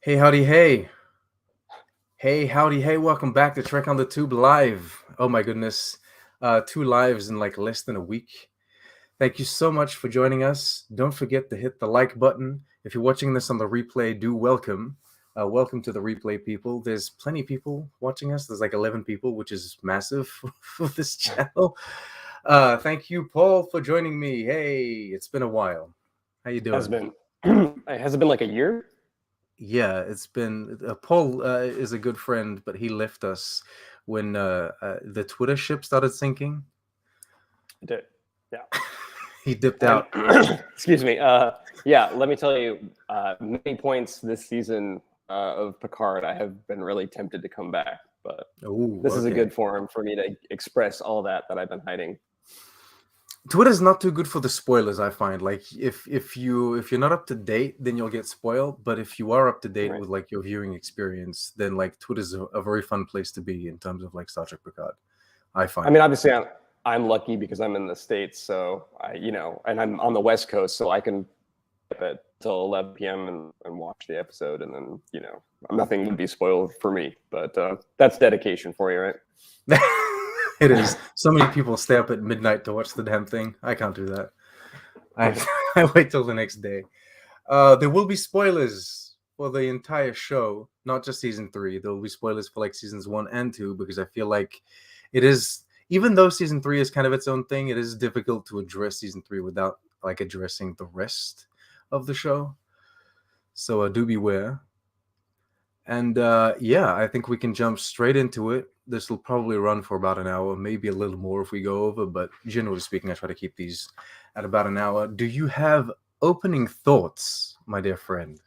Hey, howdy, hey. Hey, howdy, hey. Welcome back to Trek on the Tube Live. Oh my goodness. Two lives in like less than a week. Thank you so much for joining us. Don't forget to hit the like button. If you're watching this on the replay, do welcome. Welcome to the replay, people. There's plenty of people watching us. There's like 11 people, which is massive for this channel. Thank you, Paul, for joining me. Hey, it's been a while. How you Has doing? been has it been like a year? Yeah, it's been Paul is a good friend, but he left us when the Twitter ship started sinking. I did. Yeah. He dipped And out. excuse me. Yeah, let me tell you, many points this season of Picard, I have been really tempted to come back, but Oh, this is a okay. good forum for me to express all that I've been hiding. Twitter's not too good for the spoilers, I find. Like if you're not up to date, then you'll get spoiled. But if you are up to date Right. with like your viewing experience, then like Twitter's a very fun place to be in terms of like Star Trek Picard, I I find. mean, obviously, I'm lucky because I'm in the States, so and I'm on the West Coast, so I can up at till 11 p.m. and watch the episode, and then nothing would be spoiled for me. But that's dedication for you, right? It is. So many people stay up at midnight to watch the damn thing. I can't do that. I I wait till the next day. There will be spoilers for the entire show, not just season 3. There will be spoilers for like seasons 1 and 2 because I feel like it is, even though season 3 is kind of its own thing, it is difficult to address season 3 without like addressing the rest of the show. So do beware. And yeah, I think we can jump straight into it. This will probably run for about an hour, maybe a little more if we go over, but generally speaking, I try to keep these at about an hour. Do you have opening thoughts, my dear friend?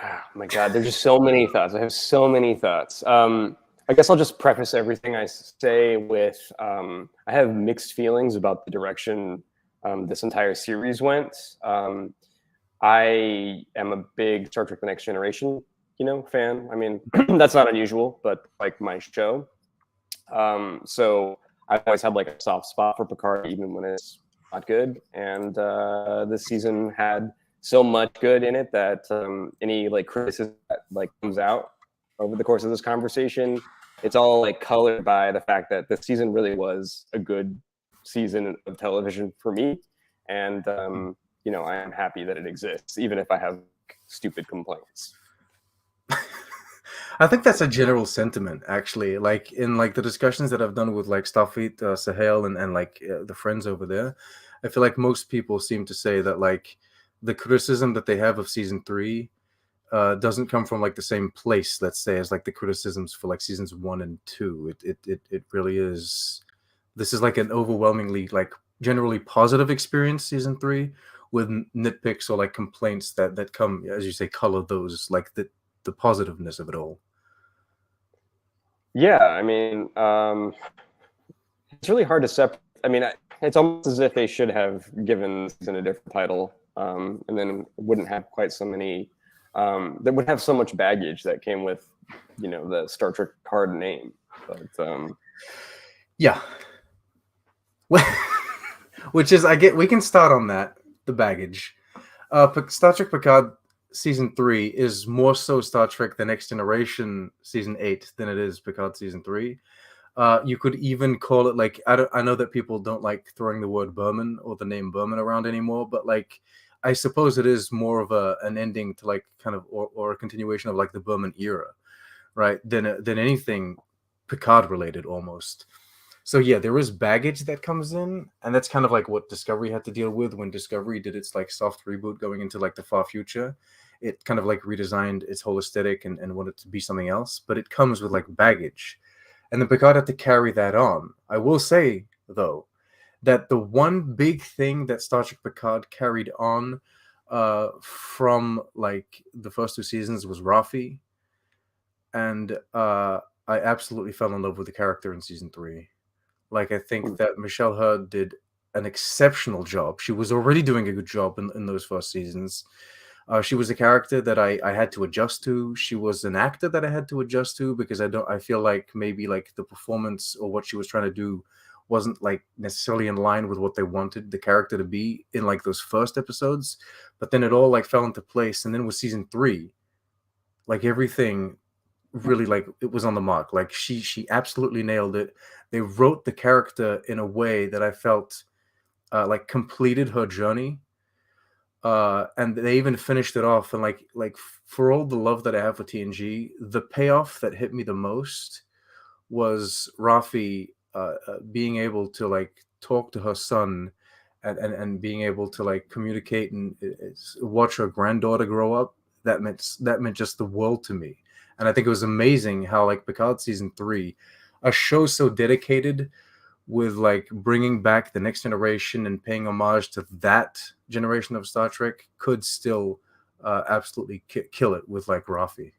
Oh my God, there's just so many thoughts. I have so many thoughts. I guess I'll just preface everything I say with I have mixed feelings about the direction this entire series went. I am a big Star Trek: The Next Generation, fan. I mean, that's not unusual, but like my show. So I've always had like a soft spot for Picard, even when it's not good. And this season had so much good in it that any like criticism that like comes out over the course of this conversation, it's all like colored by the fact that this season really was a good season of television for me. And I am happy that it exists, even if I have stupid complaints. I think that's a general sentiment, actually. Like in like the discussions that I've done with like Starfleet, Sahel, and like the friends over there, I feel like most people seem to say that like the criticism that they have of season 3 doesn't come from like the same place, let's say, as like the criticisms for like seasons 1 and 2. It really is. This is like an overwhelmingly like generally positive experience, season 3, with nitpicks or like complaints that come, as you say, color those like the positiveness of it all. Yeah, I mean, it's really hard to separate. I mean, it's almost as if they should have given this season a different title, and then wouldn't have quite so many. That would have so much baggage that came with, the Star Trek card name. But Yeah. Which is, I get, we can start on that, the baggage. Star Trek Picard season 3 is more so Star Trek The Next Generation season 8 than it is Picard season 3. You could even call it like, I know that people don't like throwing the word Berman or the name Berman around anymore, but like I suppose it is more of an ending to like kind of or a continuation of like the Berman era, right? Than anything Picard related almost. So yeah, there is baggage that comes in, and that's kind of like what Discovery had to deal with when Discovery did its like soft reboot going into like the far future. It kind of like redesigned its whole aesthetic and wanted to be something else, but it comes with like baggage. And then Picard had to carry that on. I will say, though, that the one big thing that Star Trek Picard carried on from like the first 2 seasons was Rafi. And I absolutely fell in love with the character in season 3. Like, I think that Michelle Hurd did an exceptional job. She was already doing a good job in those first seasons. She was a character that I had to adjust to. She was an actor that I had to adjust to because I feel like maybe like the performance or what she was trying to do wasn't like necessarily in line with what they wanted the character to be in like those first episodes. But then it all like fell into place. And then with season 3, Like everything really like it was on the mark. Like she absolutely nailed it. They wrote the character in a way that I felt like completed her journey. And they even finished it off, and like for all the love that I have for TNG, the payoff that hit me the most was Rafi being able to like talk to her son, and being able to like communicate and watch her granddaughter grow up. That meant just the world to me. And I think it was amazing how like Picard season 3, a show so dedicated with like bringing back the next generation and paying homage to that generation of Star Trek, could still absolutely kill it with like Rafi.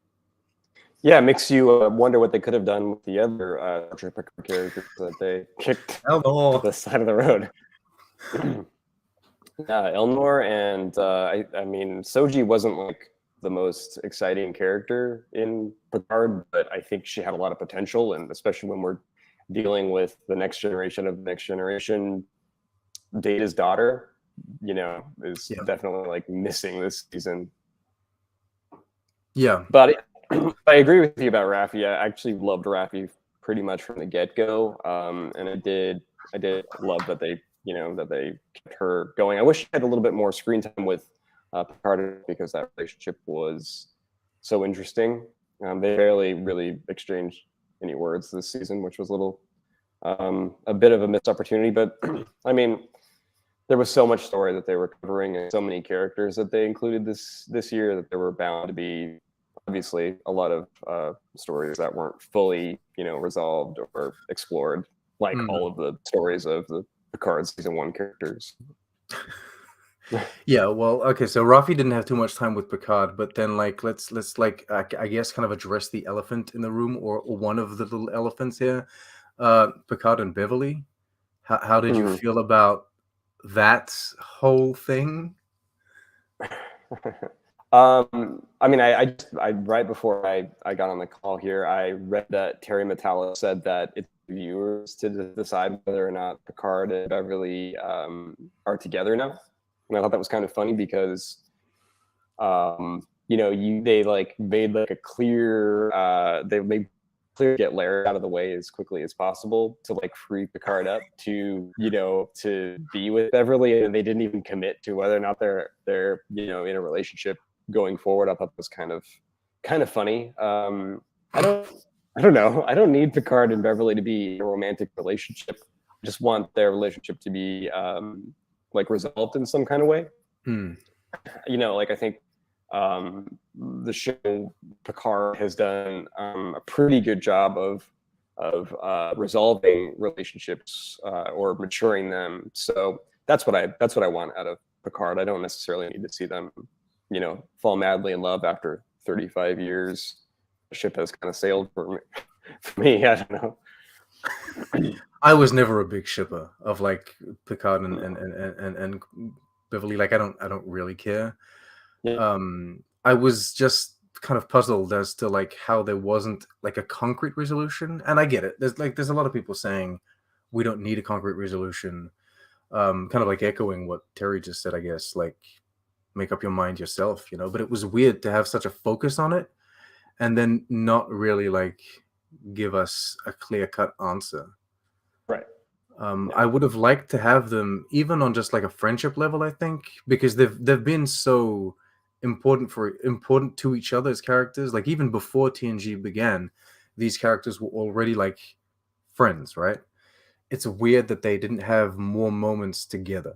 Yeah, it makes you wonder what they could have done with the other Star Trek Picard characters that they kicked to the side of the road. Elnor and I mean, Soji wasn't like the most exciting character in Picard, but I think she had a lot of potential, and especially when we're dealing with the next generation of the next generation, Data's daughter, is definitely like missing this season. Yeah, but I agree with you about Rafi. I actually loved Rafi pretty much from the get-go, and I did love that they kept her going. I wish I had a little bit more screen time with Picard, because that relationship was so interesting. They barely really exchanged any words this season, which was a bit of a missed opportunity. But I mean, there was so much story that they were covering, and so many characters that they included this year, that there were bound to be obviously a lot of stories that weren't fully resolved or explored, like all of the stories of the Picard season 1 characters. Yeah, well, okay, so Rafi didn't have too much time with Picard, but then like let's like I guess kind of address the elephant in the room, or one of the little elephants here. Picard and Beverly. How did you feel about that whole thing? I mean, I right before I got on the call here, I read that Terry Matalas said that it's viewers to decide whether or not Picard and Beverly are together now. And I thought that was kind of funny, because they like made like a clear they made clear get Larry out of the way as quickly as possible to like free Picard up to to be with Beverly, and they didn't even commit to whether or not they're in a relationship going forward. I thought that was kind of funny. I don't know. I don't need Picard and Beverly to be in a romantic relationship. I just want their relationship to be like resolved in some kind of way. Like I think the show Picard has done a pretty good job of resolving relationships or maturing them. So that's what I want out of Picard. I don't necessarily need to see them, fall madly in love after 35 years. The ship has kind of sailed for me. I don't know. I was never a big shipper of like Picard and Beverly. Like I don't really care. Yeah. I was just kind of puzzled as to like how there wasn't like a concrete resolution. And I get it. There's a lot of people saying we don't need a concrete resolution. Kind of like echoing what Terry just said, I guess, like make up your mind yourself, but it was weird to have such a focus on it and then not really like give us a clear-cut answer. Right. I would have liked to have them even on just like a friendship level, I think, because they've been so important to each other as characters. Like even before TNG began, these characters were already like friends, right? It's weird that they didn't have more moments together,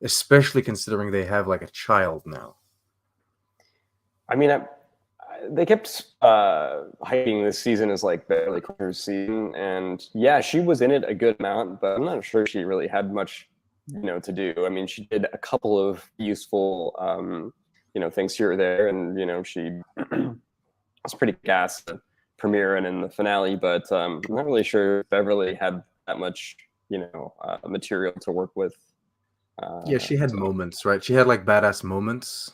especially considering they have like a child now. I mean, they kept hyping this season as like Beverly Crusher's season, and yeah, she was in it a good amount, but I'm not sure she really had much, to do. I mean, she did a couple of useful, things here or there, and she was pretty gassed at premiere and in the finale, but I'm not really sure Beverly had that much, material to work with. Yeah, she had moments, right? She had like badass moments.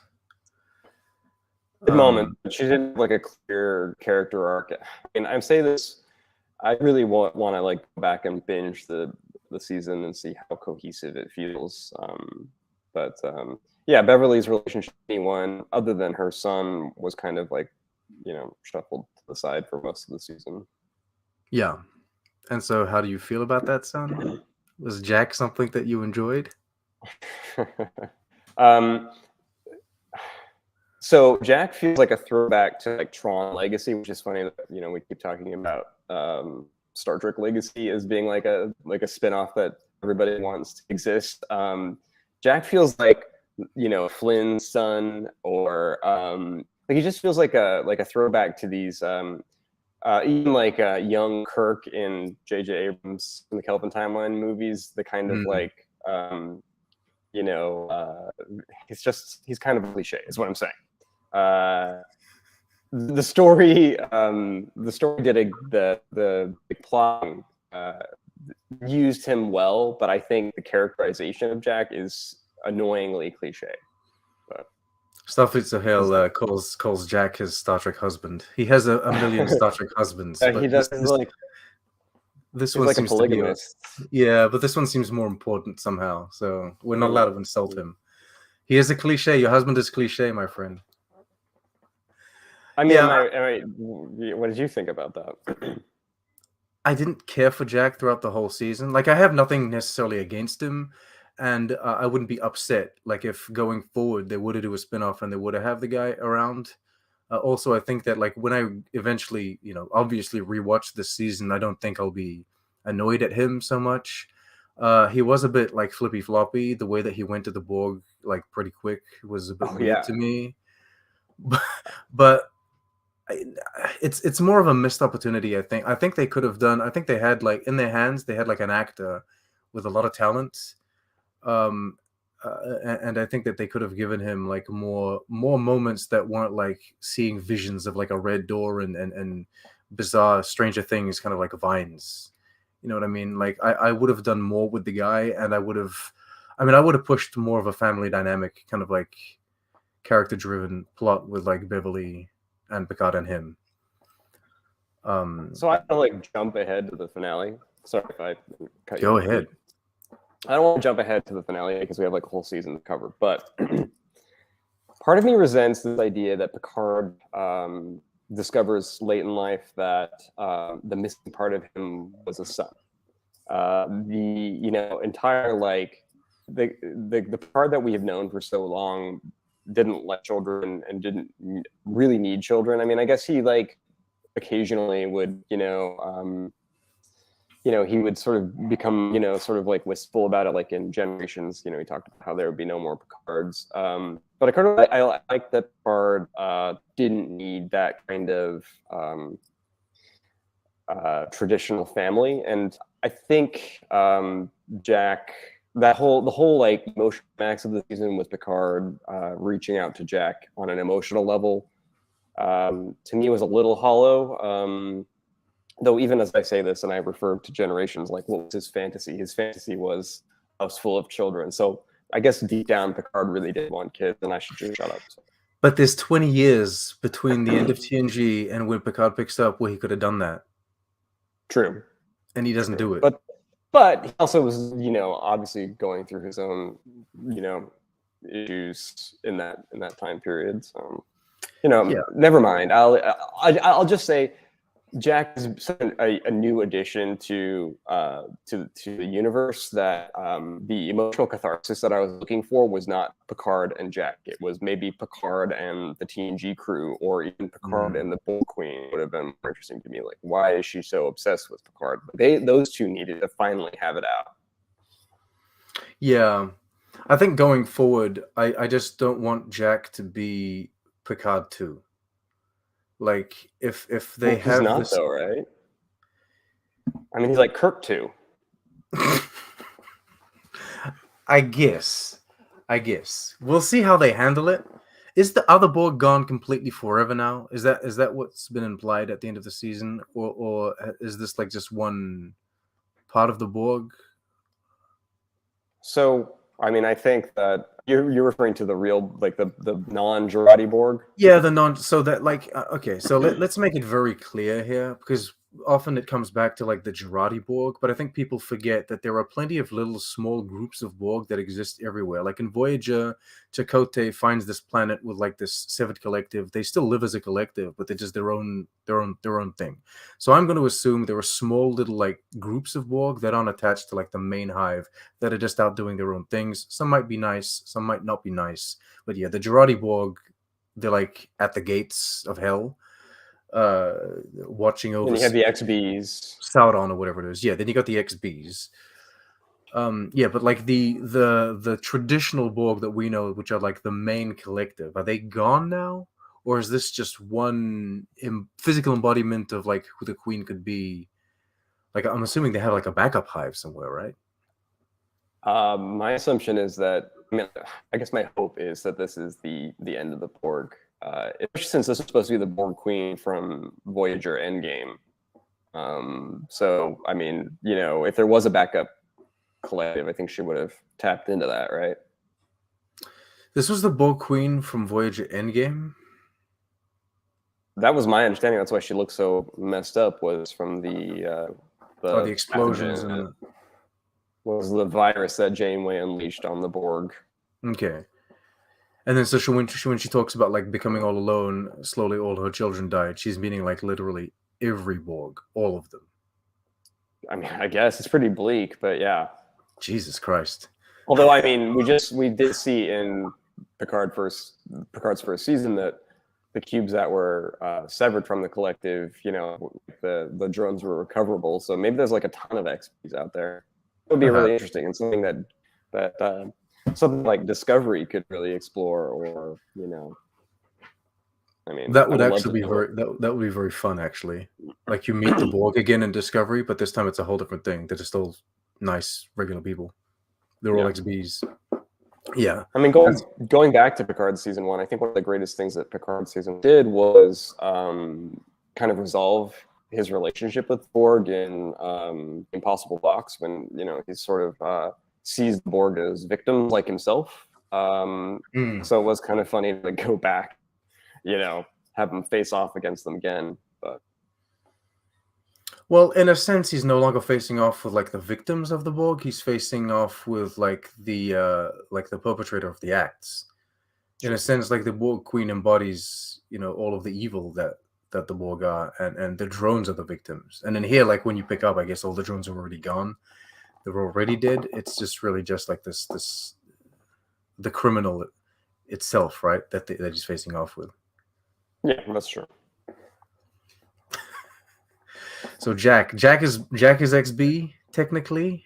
Moment. She didn't have like a clear character arc. I mean, I'm saying this. I really want to like go back and binge the season and see how cohesive it feels. But yeah, Beverly's relationship with anyone other than her son was kind of like shuffled to the side for most of the season. Yeah. And so how do you feel about that, son? Was Jack something that you enjoyed? So Jack feels like a throwback to like Tron Legacy, which is funny that we keep talking about Star Trek Legacy as being like a spinoff that everybody wants to exist. Jack feels like Flynn's son, or like he just feels like a throwback to these even like young Kirk in J.J. Abrams in the Kelvin Timeline movies. The kind of like he's kind of a cliche, is what I'm saying. The story did the plot used him well, but I think the characterization of Jack is annoyingly cliche. But Starfleet Sahel calls Jack his Star Trek husband. He has a million Star Trek husbands. But he does this one like seems a polygamist. But this one seems more important somehow. So we're not allowed to insult him. He is a cliche. Your husband is cliche, my friend. I mean, what did you think about that? I didn't care for Jack throughout the whole season. Like, I have nothing necessarily against him, and I wouldn't be upset. Like, if going forward they would have do a spinoff and they would have the guy around. Also, I think that like when I eventually, obviously rewatch this season, I don't think I'll be annoyed at him so much. He was a bit like flippy floppy. The way that he went to the Borg like pretty quick was a bit weird to me. But it's more of a missed opportunity. I think they could have done. I think they had like in their hands they had like an actor with a lot of talent, and I think that they could have given him like more moments that weren't like seeing visions of like a red door and bizarre Stranger Things kind of like vines. You know what I mean? Like I would have done more with the guy, and I would have pushed more of a family dynamic kind of like character driven plot with like Beverly and Picard and him. So I want to like jump ahead to the finale. Sorry if I cut you. Go ahead. I don't want to jump ahead to the finale because we have like a whole season to cover. But part of me resents this idea that Picard discovers late in life that the missing part of him was a son. The entire like the Picard that we have known for so long didn't like children and didn't really need children. I mean, I guess he like occasionally would, he would sort of become, sort of like wistful about it, like in Generations. He talked about how there would be no more Picards. But I like that Picard didn't need that kind of traditional family, and I think Jack. The whole like emotional max of the season with Picard reaching out to Jack on an emotional level, to me was a little hollow. Though even as I say this, and I refer to Generations, like what was his fantasy? His fantasy was a house full of children. So I guess deep down, Picard really did want kids, and I should just shut up. But there's 20 years between the end of TNG and when Picard picks up where he could have done that. True. And he doesn't do it. But he also was, obviously going through his own, issues in that time period. So, never mind. I'll just say Jack is a new addition to the universe. That the emotional catharsis that I was looking for was not Picard and Jack. It was maybe Picard and the TNG crew, or even Picard and the Borg Queen would have been more interesting to me. Like, why is she so obsessed with Picard? But those two needed to finally have it out. Yeah, I think going forward, I just don't want Jack to be Picard too. Like if they have he's not this... though, right? I mean, he's like Kirk too. I guess we'll see how they handle it. Is the other Borg gone completely forever now? Is that what's been implied at the end of the season, or is this like just one part of the Borg? So I mean, I think that you're referring to the real, like the non-Jurati Borg. Yeah, the non. So that like okay. So let's make it very clear here, because often it comes back to like the Girardi Borg, but I think people forget that there are plenty of little small groups of Borg that exist everywhere. Like in Voyager, Chakotay finds this planet with like this severed collective. They still live as a collective, but they're just their own thing. So I'm going to assume there are small little like groups of Borg that aren't attached to like the main hive, that are just out doing their own things. Some might be nice, some might not be nice. But yeah, the Girardi Borg, they're like at the gates of hell, watching over And you have the XBs. Sauron or whatever it is. Yeah, then you got the XBs. Yeah, but like the traditional Borg that we know, which are like the main collective, are they gone now, or is this just one physical embodiment of like who the Queen could be? Like, I'm assuming they have like a backup hive somewhere, right? My assumption is that, I mean, I guess my hope is that this is the end of the Borg. Especially since this is supposed to be the Borg Queen from Voyager Endgame. So, I mean, you know, if there was a backup collective, I think she would have tapped into that, right? This was the Borg Queen from Voyager Endgame. That was my understanding. That's why she looked so messed up. Was from the Explosions and was the virus that Janeway unleashed on the Borg. Okay. And then so when she talks about like becoming all alone, slowly all her children died, she's meaning like literally every Borg, all of them. I mean, I guess it's pretty bleak, but yeah. Jesus Christ. Although, I mean, we did see in Picard's first season that the cubes that were severed from the collective, you know, the drones were recoverable. So maybe there's like a ton of XPs out there. It would be really interesting, and something that something like Discovery could really explore, or you know, I mean, that would actually be that would be very fun. Actually, like you meet the Borg again in Discovery, but this time it's a whole different thing. They're just all nice, regular people. They're all XBs. Yeah, I mean, going back to Picard season 1, I think one of the greatest things that Picard season did was kind of resolve his relationship with Borg in Impossible Box, when you know he sort of sees the Borg as victims like himself. So it was kind of funny to go back, you know, have him face off against them again. But well, in a sense, he's no longer facing off with like the victims of the Borg. He's facing off with like the perpetrator of the acts. In a sense, like the Borg Queen embodies, you know, all of the evil that the Borg are, and the drones are the victims. And then here, like when you pick up, I guess all the drones are already gone. They're already dead. It's just really just like the criminal itself, right? That he's facing off with. Yeah, that's true. So Jack is XB technically.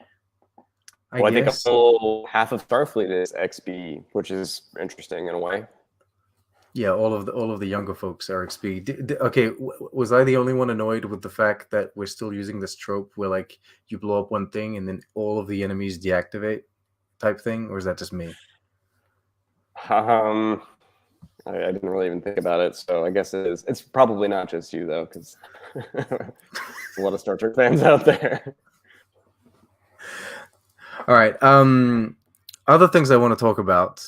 I think half of Starfleet is XB, which is interesting in a way. Yeah, all of the younger folks are XB. Okay, was I the only one annoyed with the fact that we're still using this trope where like you blow up one thing and then all of the enemies deactivate, type thing, or is that just me? I didn't really even think about it, so I guess it is. It's probably not just you though, because there's a lot of Star Trek fans out there. All right. Other things I want to talk about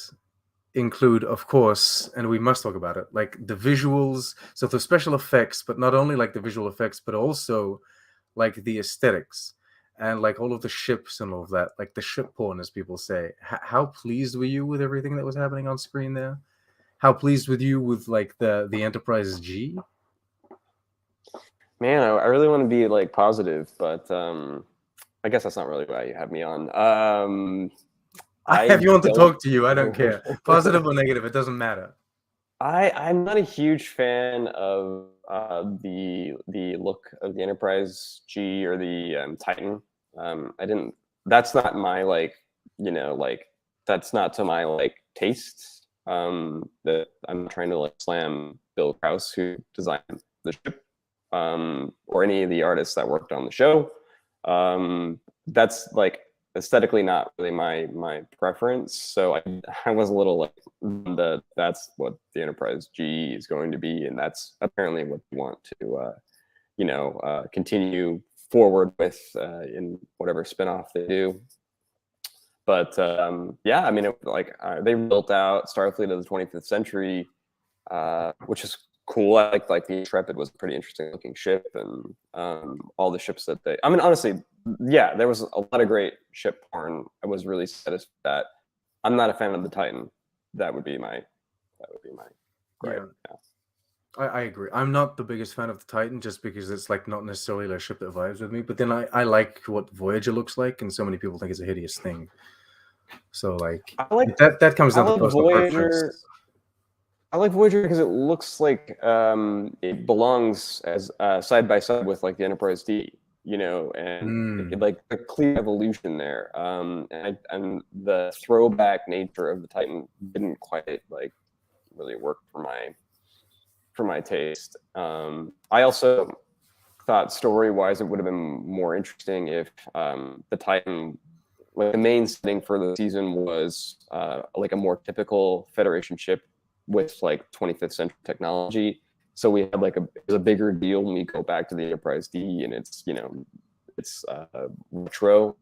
include, of course, and we must talk about it, like the visuals. So the special effects, but not only like the visual effects, but also like the aesthetics and like all of the ships and all of that, like the ship porn, as people say. How pleased were you with everything that was happening on screen there? How pleased with you with like the Enterprise G? Man, I really want to be like positive, but I guess that's not really why you have me on. I have you on to talk to you. I don't care. Positive or negative, it doesn't matter. I'm not a huge fan of the look of the Enterprise G or the Titan. That's not my like, you know, like that's not to my like taste. That I'm trying to like slam Bill Krause, who designed the ship, or any of the artists that worked on the show. That's like aesthetically not really my preference. So I was a little like that's what the Enterprise G is going to be, and that's apparently what you want to continue forward with in whatever spinoff they do. But yeah, I mean, they built out Starfleet of the 25th century, which is cool. I like the Intrepid was a pretty interesting looking ship, and all the ships that I mean, honestly, yeah, there was a lot of great ship porn. I was really satisfied with that. I'm not a fan of the Titan. That would be my gripe. Yeah. I agree. I'm not the biggest fan of the Titan just because it's like not necessarily a ship that vibes with me. But then I like what Voyager looks like, and so many people think it's a hideous thing. So like that comes down to personal preference. I like Voyager because it looks like it belongs as side by side with like the Enterprise D, and like a clear evolution there. And the throwback nature of the Titan didn't quite like really work for my taste. I also thought story-wise it would have been more interesting if the Titan, like the main setting for the season was like a more typical Federation ship with like 25th century technology. So we had like it was a bigger deal when we go back to the Enterprise D, and it's retro,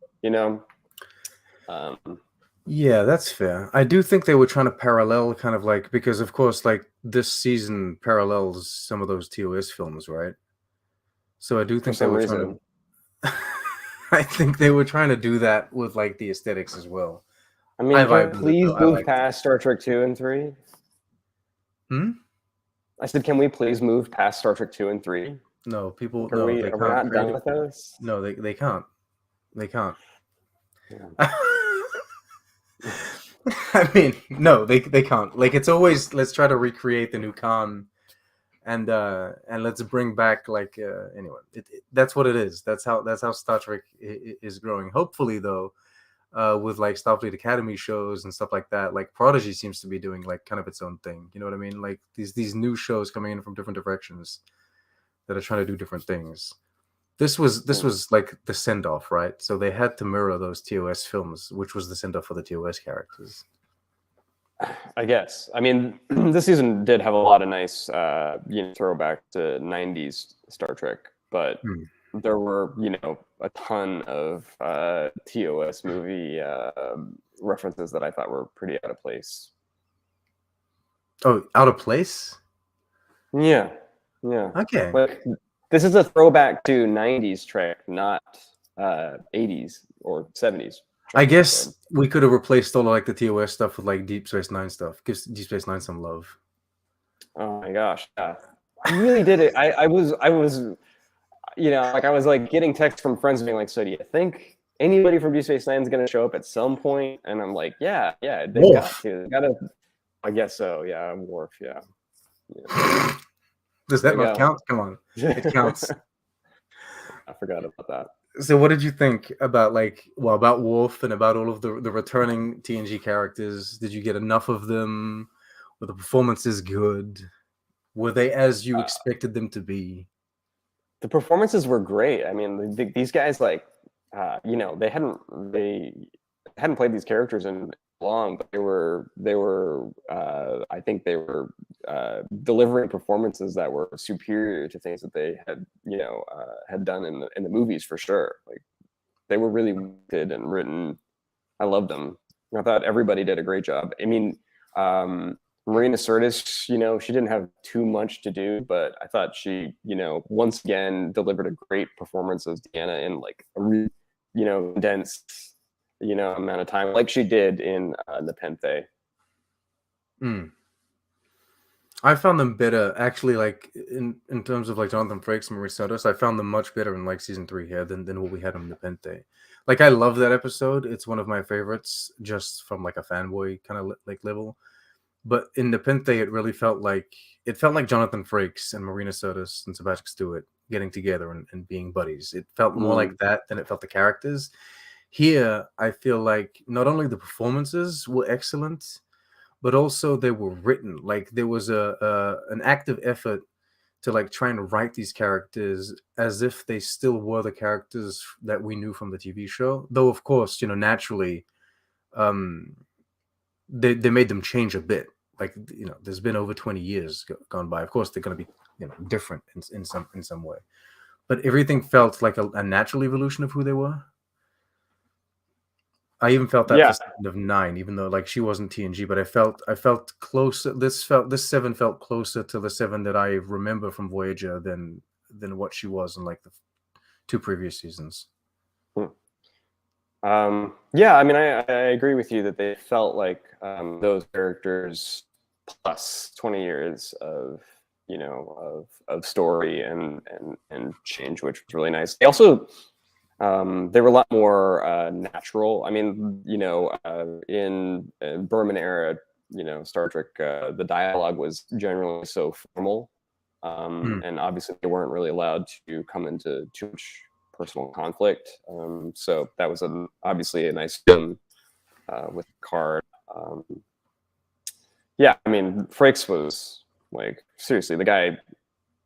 Yeah, that's fair. I do think they were trying to parallel kind of like, because of course like this season parallels some of those TOS films, right? So I do think they were trying to I think they were trying to do that with like the aesthetics as well. I mean, can we please move past Star Trek 2 and 3? I said, can we please move past Star Trek 2 and 3? No, people. Are we not done with those? No, they can't. They can't. Yeah. I mean, no, they can't. Like it's always let's try to recreate the new Khan, and let's bring back like anyway. That's what it is. That's how Star Trek is growing. Hopefully, though. With like Starfleet Academy shows and stuff like that, like Prodigy seems to be doing like kind of its own thing. You know what I mean? Like these new shows coming in from different directions that are trying to do different things. This was like the send off, right? So they had to mirror those TOS films, which was the send off for the TOS characters. I guess. I mean, this season did have a lot of nice, throwback to '90s Star Trek, but. There were, a ton of TOS movie references that I thought were pretty out of place. Oh, out of place? Yeah. Okay. Like, this is a throwback to 90s Trek, not 80s or 70s. I guess we could have replaced all of, like the TOS stuff with like Deep Space Nine stuff. Give Deep Space Nine some love. Oh my gosh. Yeah. I really did it. I was I was like getting texts from friends being like, so do you think anybody from Deep Space Nine is going to show up at some point? And I'm like, yeah, they got to. They got to. I guess so. Yeah, Worf. Yeah. Does that not count? Come on, it counts. I forgot about that. So, what did you think about about Worf and about all of the returning TNG characters? Did you get enough of them? Were the performances good? Were they as you expected them to be? The performances were great. I mean, these guys, they hadn't played these characters in long, but they were I think they were delivering performances that were superior to things that they had had done in the movies for sure. Like they were really good and written. I loved them. I thought everybody did a great job. I mean, Marina Sirtis, she didn't have too much to do, but I thought she, once again delivered a great performance as Deanna in like a really, condensed, amount of time, like she did in Nepenthe. I found them better, actually, like in terms of like Jonathan Frakes and Marina Sirtis. I found them much better in like season 3 here than what we had in Nepenthe. Like I love that episode. It's one of my favorites, just from like a fanboy kind of like level. But in Nepenthe, it really felt like Jonathan Frakes and Marina Sirtis and Sebastian Stewart getting together and being buddies. It felt more like that than it felt the characters. Here, I feel like not only the performances were excellent, but also they were written. Like there was an active effort to like trying to write these characters as if they still were the characters that we knew from the TV show. Though, of course, naturally, they made them change a bit. Like there's been over 20 years gone by. Of course, they're going to be different in some way, but everything felt like a natural evolution of who they were. I even felt that Yeah. for Seven of Nine, even though like she wasn't TNG, but I felt closer. This Seven felt closer to the Seven that I remember from Voyager than what she was in like the two previous seasons. Yeah, I mean, I agree with you that they felt like those characters plus 20 years of of story and change, which was really nice. They also they were a lot more natural. I mean, in Berman era, Star Trek, the dialogue was generally so formal, and obviously they weren't really allowed to come into too much personal conflict. So that was obviously a nice film with Picard. Yeah, I mean, Frakes was like seriously, the guy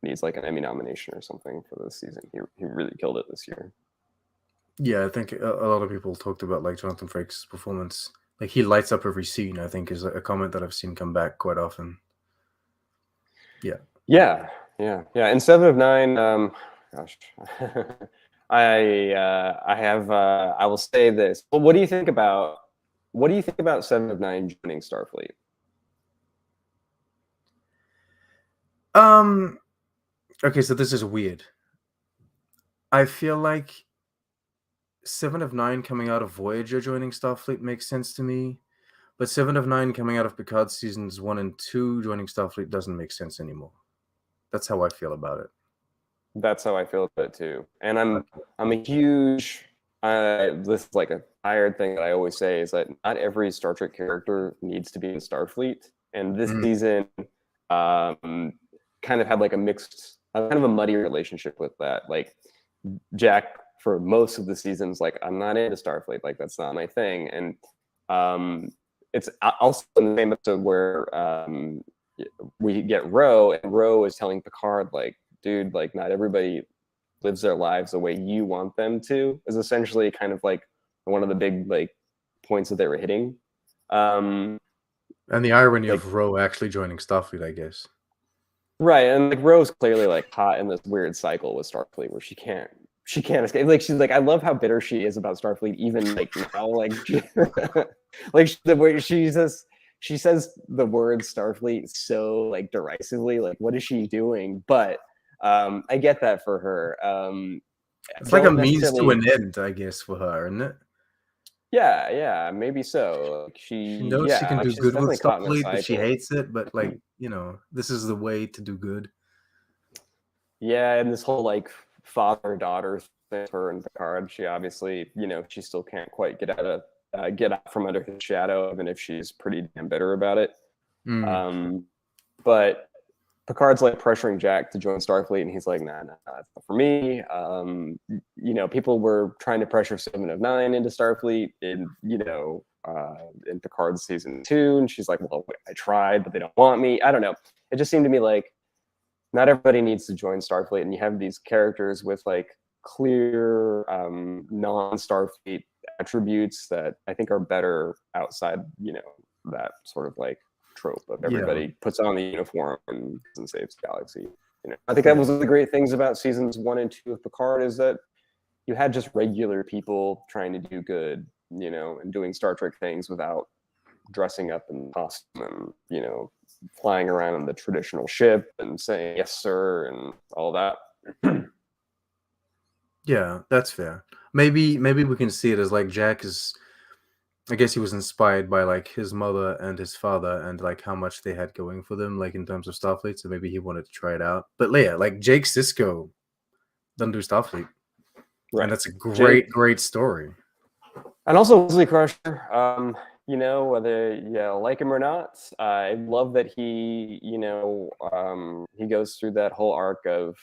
needs like an Emmy nomination or something for this season. He really killed it this year. Yeah, I think a lot of people talked about like Jonathan Frakes' performance. Like he lights up every scene. I think is a comment that I've seen come back quite often. Yeah. And Seven of Nine. Gosh, I will say this. Well, what do you think about Seven of Nine joining Starfleet? Okay, so this is weird. I feel like Seven of Nine coming out of Voyager joining Starfleet makes sense to me, but Seven of Nine coming out of Picard seasons 1 and 2 joining Starfleet doesn't make sense anymore. That's how I feel about it. That's how I feel about it too. And I'm a huge. This is like a tired thing that I always say is that not every Star Trek character needs to be in Starfleet, and this season kind of had like a mixed, kind of a muddy relationship with that. Like Jack for most of the seasons, like I'm not into Starfleet, like that's not my thing, and it's also in the same episode where we get Ro, and Ro is telling Picard like, dude, like not everybody lives their lives the way you want them to, is essentially kind of like one of the big like points that they were hitting. And the irony of Ro actually joining Starfleet, I guess. Right, and like Ro's clearly like caught in this weird cycle with Starfleet where she can't escape. Like she's like, I love how bitter she is about Starfleet, even like now. Like, like the way she says the word Starfleet so like derisively. Like, what is she doing? But I get that for her. It's like a means to an end, I guess, for her, isn't it? Yeah, maybe so. Like she knows she can do she's good with definitely Starfleet, but she hates it. But like, this is the way to do good. Yeah, and this whole like father-daughter thing, her and Picard, she obviously, she still can't quite get out from under his shadow, even if she's pretty damn bitter about it. But Picard's like pressuring Jack to join Starfleet, and he's like, nah, that's not for me. People were trying to pressure Seven of Nine into Starfleet in Picard's season 2, and she's like, well, I tried, but they don't want me. I don't know. It just seemed to me like not everybody needs to join Starfleet, and you have these characters with like clear non-Starfleet attributes that I think are better outside, that sort of like trope of everybody puts on the uniform and saves the galaxy. I think that was one of the great things about seasons 1 and 2 of Picard, is that you had just regular people trying to do good, and doing Star Trek things without dressing up in costume and, flying around in the traditional ship and saying yes sir and all that. Yeah, that's fair. Maybe we can see it as like Jack is, I guess he was inspired by like his mother and his father and like how much they had going for them, like in terms of Starfleet. So maybe he wanted to try it out. But yeah, like Jake Sisko doesn't do Starfleet, right? And that's a great story. And also Wesley Crusher, whether you like him or not, I love that he, he goes through that whole arc of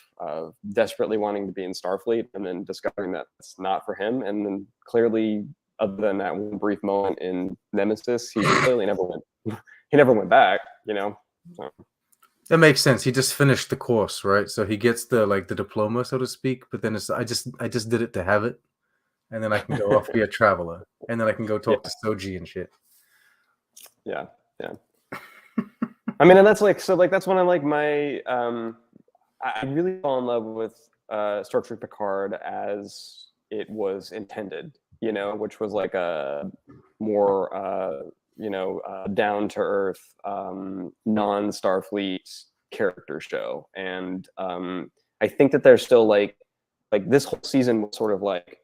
desperately wanting to be in Starfleet and then discovering that it's not for him, and then clearly, other than that one brief moment in Nemesis, he clearly never went back. So. That makes sense. He just finished the course, right? So he gets the diploma, so to speak. But then I just did it to have it, and then I can go off be a traveler, and then I can go talk to Soji and shit. Yeah. I mean, and that's like, so like that's one of like my I really fall in love with Star Trek Picard as it was intended. you know, which was like a more down to earth, non-Starfleet character show. And I think that they're still like this whole season was sort of like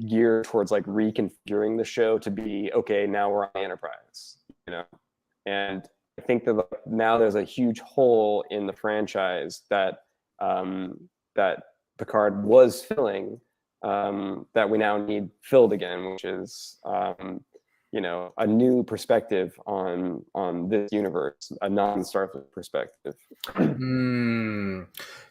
geared towards like reconfiguring the show to be, okay, now we're on the Enterprise, you know. And I think that now there's a huge hole in the franchise that that Picard was filling, that we now need filled again, which is a new perspective on this universe, a non-Starfleet perspective.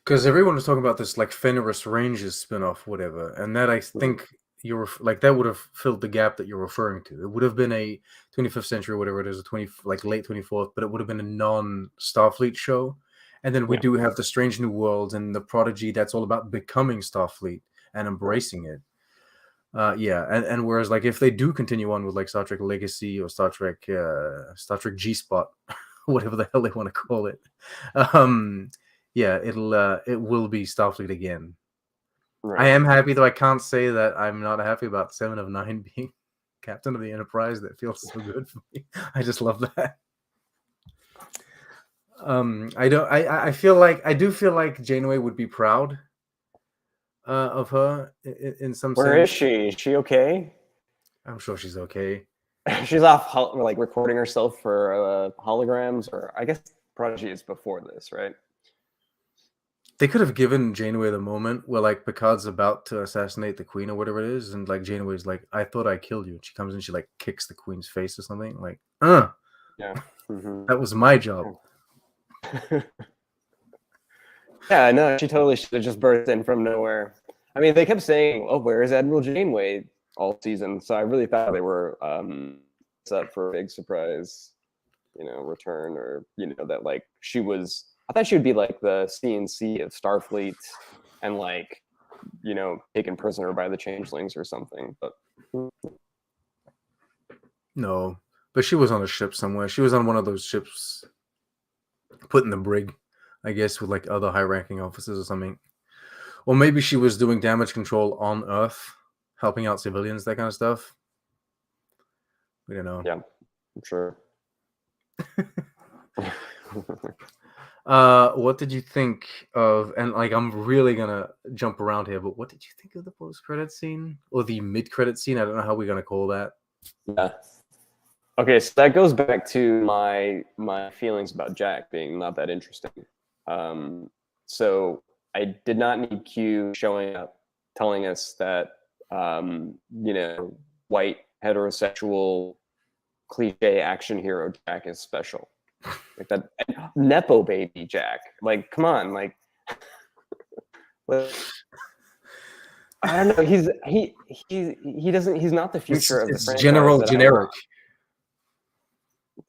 Because everyone was talking about this like Fenris Rangers spin-off, whatever, and that I think you're like that would have filled the gap that you're referring to. It would have been a 25th century, whatever it is, late 24th, but it would have been a non-Starfleet show. And then we do have the Strange New Worlds and the Prodigy. That's all about becoming Starfleet and embracing it. And whereas like if they do continue on with like Star Trek Legacy or Star Trek G-Spot, whatever the hell they want to call it, it will be Starfleet again. Right. I am happy, though I can't say that I'm not happy about 7 of 9 being Captain of the Enterprise. That feels so good for me. I just love that. I do feel like Janeway would be proud of her in some sense. Where is she? Is she okay? I'm sure she's okay. She's off like recording herself for holograms, or I guess Prodigy is before this, right? They could have given Janeway the moment where like Picard's about to assassinate the Queen or whatever it is, and like Janeway's like, "I thought I killed you." She comes in, she like kicks the Queen's face or something. Like, yeah, that was my job. Yeah, no, she totally should have just burst in from nowhere. I mean, they kept saying, "Oh, where is Admiral Janeway?" all season, so I really thought they were set for a big surprise, return, or that like she was. I thought she would be like the CNC of Starfleet, and like, taken prisoner by the Changelings or something. But no, but she was on a ship somewhere. She was on one of those ships, put in the brig, I guess, with like other high-ranking officers or something. Or maybe she was doing damage control on Earth, helping out civilians, that kind of stuff. We don't know. Yeah, I'm sure. What did you think of, and like I'm really gonna jump around here, but what did you think of the post-credit scene or the mid-credit scene? I don't know how we're gonna call that. Yeah. Okay, so that goes back to my feelings about Jack being not that interesting. So I did not need Q showing up telling us that white heterosexual cliche action hero Jack is special. Like that Nepo baby Jack. Like, come on, like I don't know. He's not the future of the franchise. It's general generic.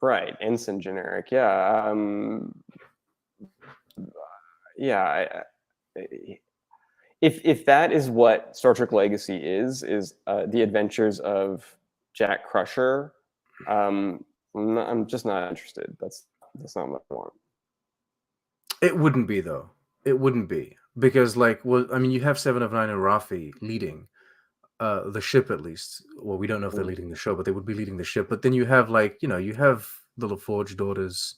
Right, ensign generic. Yeah. If that is what Star Trek Legacy is the adventures of Jack Crusher, I'm just not interested. That's not what I want. It wouldn't be, though. It wouldn't be, because you have 7 of 9 and Rafi leading the ship, at least. Well, we don't know if they're leading the show, but they would be leading the ship. But then you have you have little Forge daughters.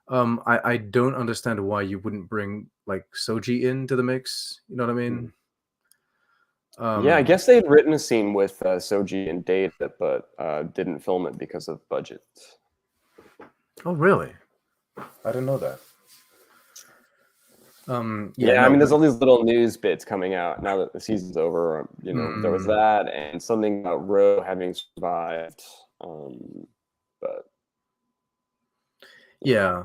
I don't understand why you wouldn't bring like Soji into the mix. You know what I mean? Yeah, I guess they had written a scene with Soji and Data, but didn't film it because of budget. Oh, really? I didn't know that. I mean, there's all these little news bits coming out now that the season's over. There was that, and something about Ro having survived. But yeah,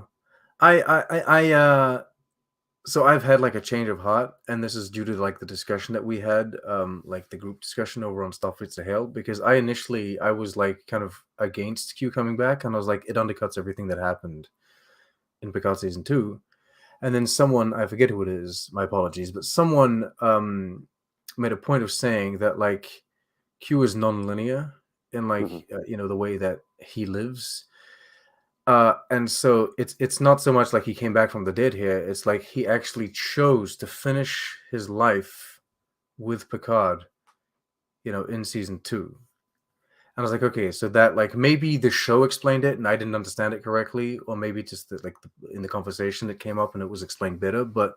so I've had like a change of heart, and this is due to like the discussion that we had, like the group discussion over on Starfleet to Hail, because I was like kind of against Q coming back, and I was like, it undercuts everything that happened in Picard season 2. And then someone, I forget who it is, my apologies, but someone made a point of saying that like Q is non-linear in like the way that he lives. And so it's not so much like he came back from the dead here. It's like he actually chose to finish his life with Picard in season 2. And I was like, okay, so that like maybe the show explained it and I didn't understand it correctly, or maybe just in the conversation it came up and it was explained better. But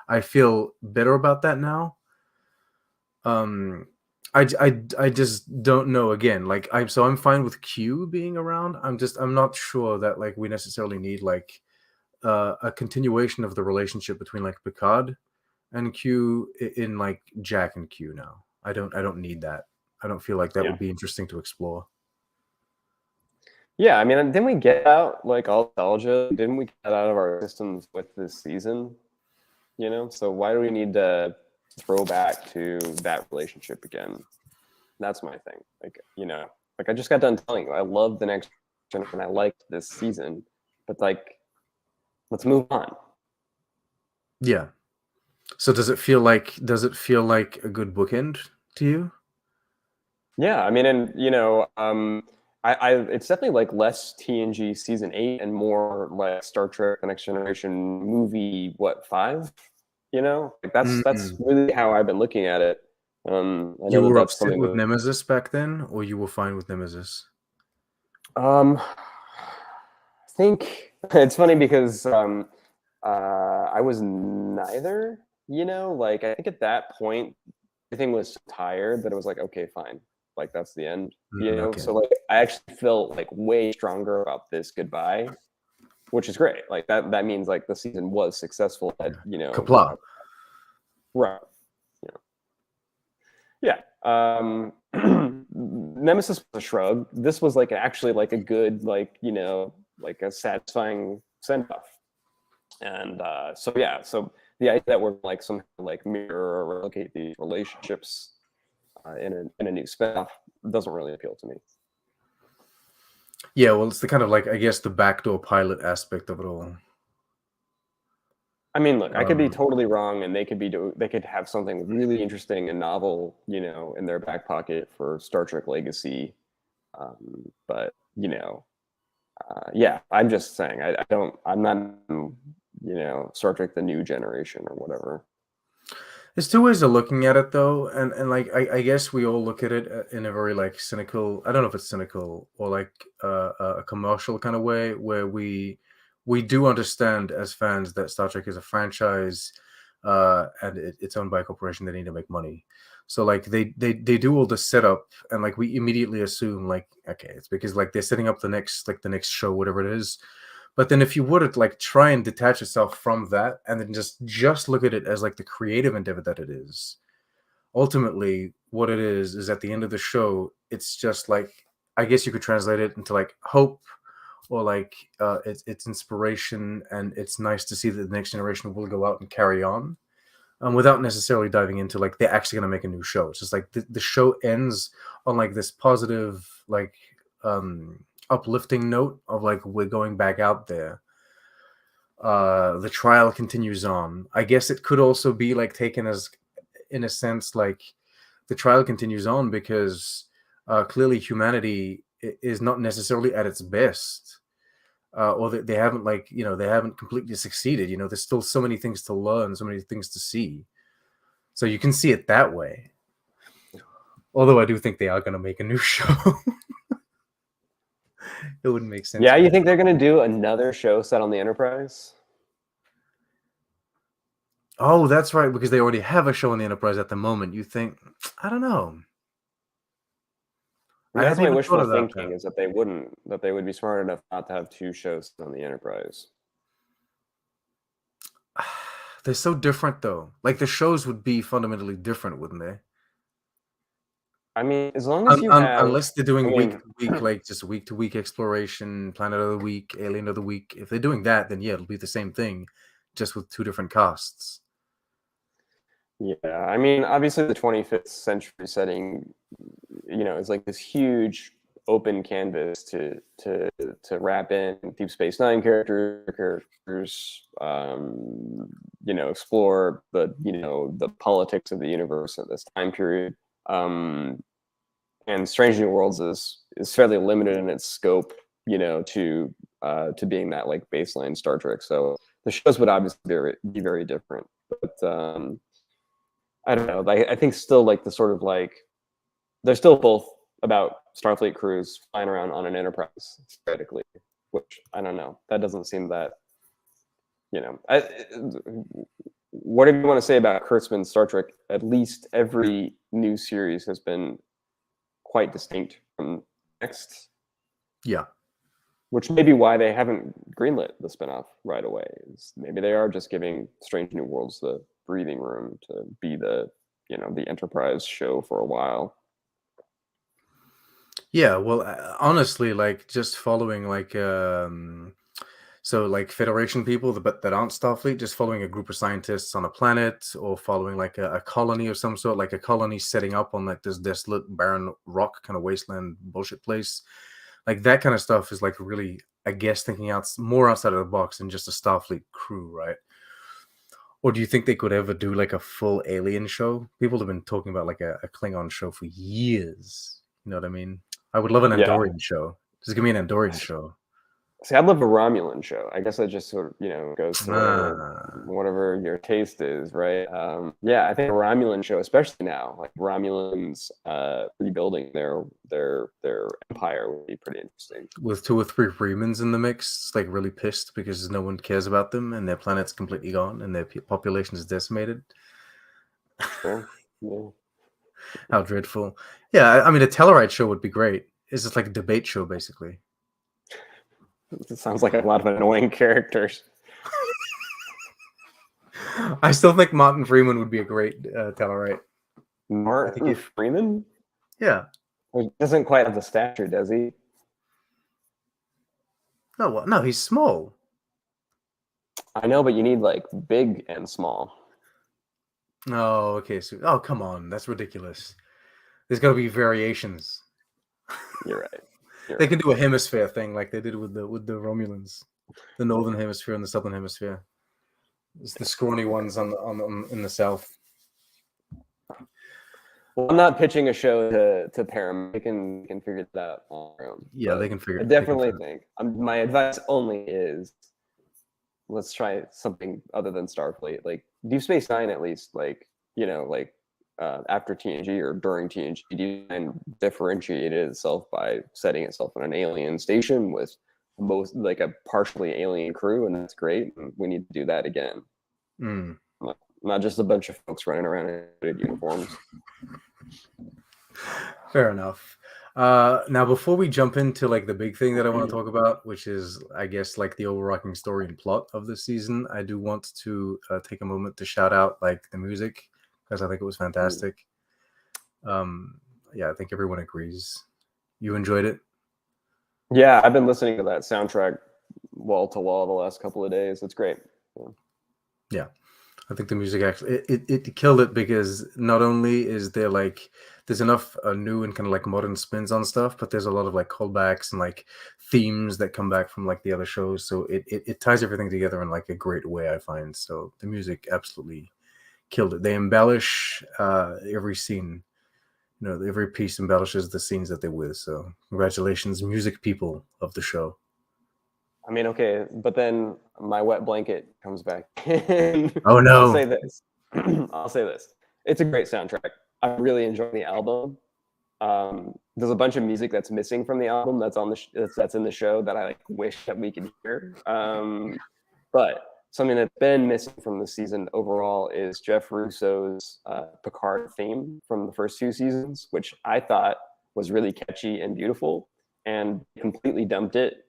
I feel better about that now. I just don't know. Again, like I'm fine with Q being around. I'm not sure that like we necessarily need like a continuation of the relationship between like Picard and Q in like Jack and Q now. I don't need that. I don't feel like that would be interesting to explore. Yeah, I mean, didn't we get out like all nostalgia? Didn't we get that out of our systems with this season? So why do we need to throw back to that relationship again? That's my thing. Like I just got done telling you, I love the next generation and I liked this season, but like, let's move on. Yeah. So does it feel like a good bookend to you? Yeah, I mean, and I it's definitely like less TNG season 8 and more like Star Trek: The Next Generation movie. What, 5? Like that's really how I've been looking at it. I You know that were that's upset something with that, Nemesis back then, or you were fine with Nemesis? I think it's funny because I was neither. Like I think at that point everything was tired that it was like, okay, fine, like that's the end. Okay. So like I actually felt like way stronger about this goodbye, which is great. Like that means like the season was successful at Kapla. right. Yeah. Nemesis was a shrug. This was like actually like a good like a satisfying send off. And so the idea that we're like somehow like mirror or replicate these relationships in a new spinoff doesn't really appeal to me. Yeah, well, it's the kind of like, I guess, the backdoor pilot aspect of it all. I mean, look, I could be totally wrong, and they could have something really interesting and novel, in their back pocket for Star Trek Legacy. But yeah, I'm just saying, I'm not, Star Trek: The New Generation or whatever. There's two ways of looking at it, though, and like I guess we all look at it in a very like cynical. I don't know if it's cynical or like a commercial kind of way, where we do understand as fans that Star Trek is a franchise, and it's owned by a corporation that need to make money. So like they do all the setup, and like we immediately assume like, okay, it's because like they're setting up the next show, whatever it is. But then if you were to like try and detach yourself from that and then just look at it as like the creative endeavor that it is, ultimately what it is at the end of the show, it's just like, I guess you could translate it into like hope, or like it's inspiration, and it's nice to see that the next generation will go out and carry on, without necessarily diving into like they're actually going to make a new show. It's just like the show ends on like this positive, like uplifting note of like, we're going back out there. The trial continues on. I guess it could also be like taken as, in a sense, like the trial continues on because clearly humanity is not necessarily at its best, or that they haven't they haven't completely succeeded. There's still so many things to learn, so many things to see. So you can see it that way. Although I do think they are going to make a new show. It wouldn't make sense. Yeah, you think they're going to do another show set on the Enterprise? Oh, that's right, because they already have a show on the Enterprise at the moment. You think? I don't know. I That's hadn't my even thought wishful of that. thinking, is that they wouldn't, that they would be smart enough not to have two shows on the Enterprise. They're so different, though. Like the shows would be fundamentally different, wouldn't they? I mean, as long as you have, Unless they're doing I week mean, to week, like just week to week exploration, Planet of the Week, Alien of the Week. If they're doing that, then yeah, it'll be the same thing, just with two different casts. yeah, I mean, obviously the 25th century setting, is like this huge open canvas to wrap in Deep Space Nine characters, explore the politics of the universe at this time period. And Strange New Worlds is fairly limited in its scope, to being that like baseline Star Trek. So the shows would obviously be very different. But I don't know. I think still like the sort of like they're still both about Starfleet crews flying around on an Enterprise, theoretically, which I don't know. That doesn't seem that, whatever you want to say about Kurtzman's Star Trek, at least every new series has been quite distinct from the next. Yeah. Which may be why they haven't greenlit the spinoff right away. Maybe they are just giving Strange New Worlds the breathing room to be the Enterprise show for a while. Yeah, well, honestly, like just following like so like Federation people that aren't Starfleet, just following a group of scientists on a planet, or following like a colony of some sort, like a colony setting up on like this desolate, barren rock kind of wasteland bullshit place. Like that kind of stuff is like really, I guess, thinking more outside of the box than just a Starfleet crew, right? Or do you think they could ever do like a full alien show? People have been talking about like a Klingon show for years. You know what I mean? I would love an Andorian show. Just give me an Andorian show. See, I'd love a Romulan show. I guess that just sort of, goes to whatever your taste is, right? Yeah, I think a Romulan show, especially now, like Romulans rebuilding their empire would be pretty interesting. With 2 or 3 Freemans in the mix, like really pissed because no one cares about them and their planet's completely gone and their population is decimated. Sure. Yeah. How dreadful. Yeah, I mean, a Tellarite show would be great. It's just like a debate show, basically. It sounds like a lot of annoying characters. I still think Martin Freeman would be a great Tellarite. Martin Freeman? Yeah. He doesn't quite have the stature, does he? No, he's small. I know, but you need like big and small. Oh, okay. So, come on, that's ridiculous. There's got to be variations. You're right. They can do a hemisphere thing like they did with the Romulans, the northern hemisphere and the southern hemisphere. It's the scrawny ones in the south. Well, I'm not pitching a show to pair them. They can figure that out on their own. Yeah, they can figure. I definitely think. My advice only is, let's try something other than Starfleet, like Deep Space Nine, at least. Like after TNG or during TNG, Deep Space Nine differentiated itself by setting itself on an alien station with most like a partially alien crew, and that's great. And we need to do that again. Not just a bunch of folks running around in uniforms. Fair enough. Now, before we jump into like the big thing that I want to talk about, which is, I guess, like the overarching story and plot of the season, I do want to take a moment to shout out like the music, because I think it was fantastic. Yeah, I think everyone agrees. You enjoyed it? Yeah, I've been listening to that soundtrack wall to wall the last couple of days. It's great. Yeah. I think the music actually it killed it, because not only is there like there's enough new and kind of like modern spins on stuff, but there's a lot of like callbacks and like themes that come back from like the other shows. So it ties everything together in like a great way, I find. So the music absolutely killed it. They embellish every scene. Every piece embellishes the scenes that they're with. So congratulations, music people of the show. I mean, okay, but then my wet blanket comes back in. Oh no! I'll say this. I'll say this. It's a great soundtrack. I really enjoy the album. There's a bunch of music that's missing from the album that's on that's in the show that I like wish that we could hear. But something that's been missing from the season overall is Jeff Russo's Picard theme from the first 2 seasons, which I thought was really catchy and beautiful, and completely dumped it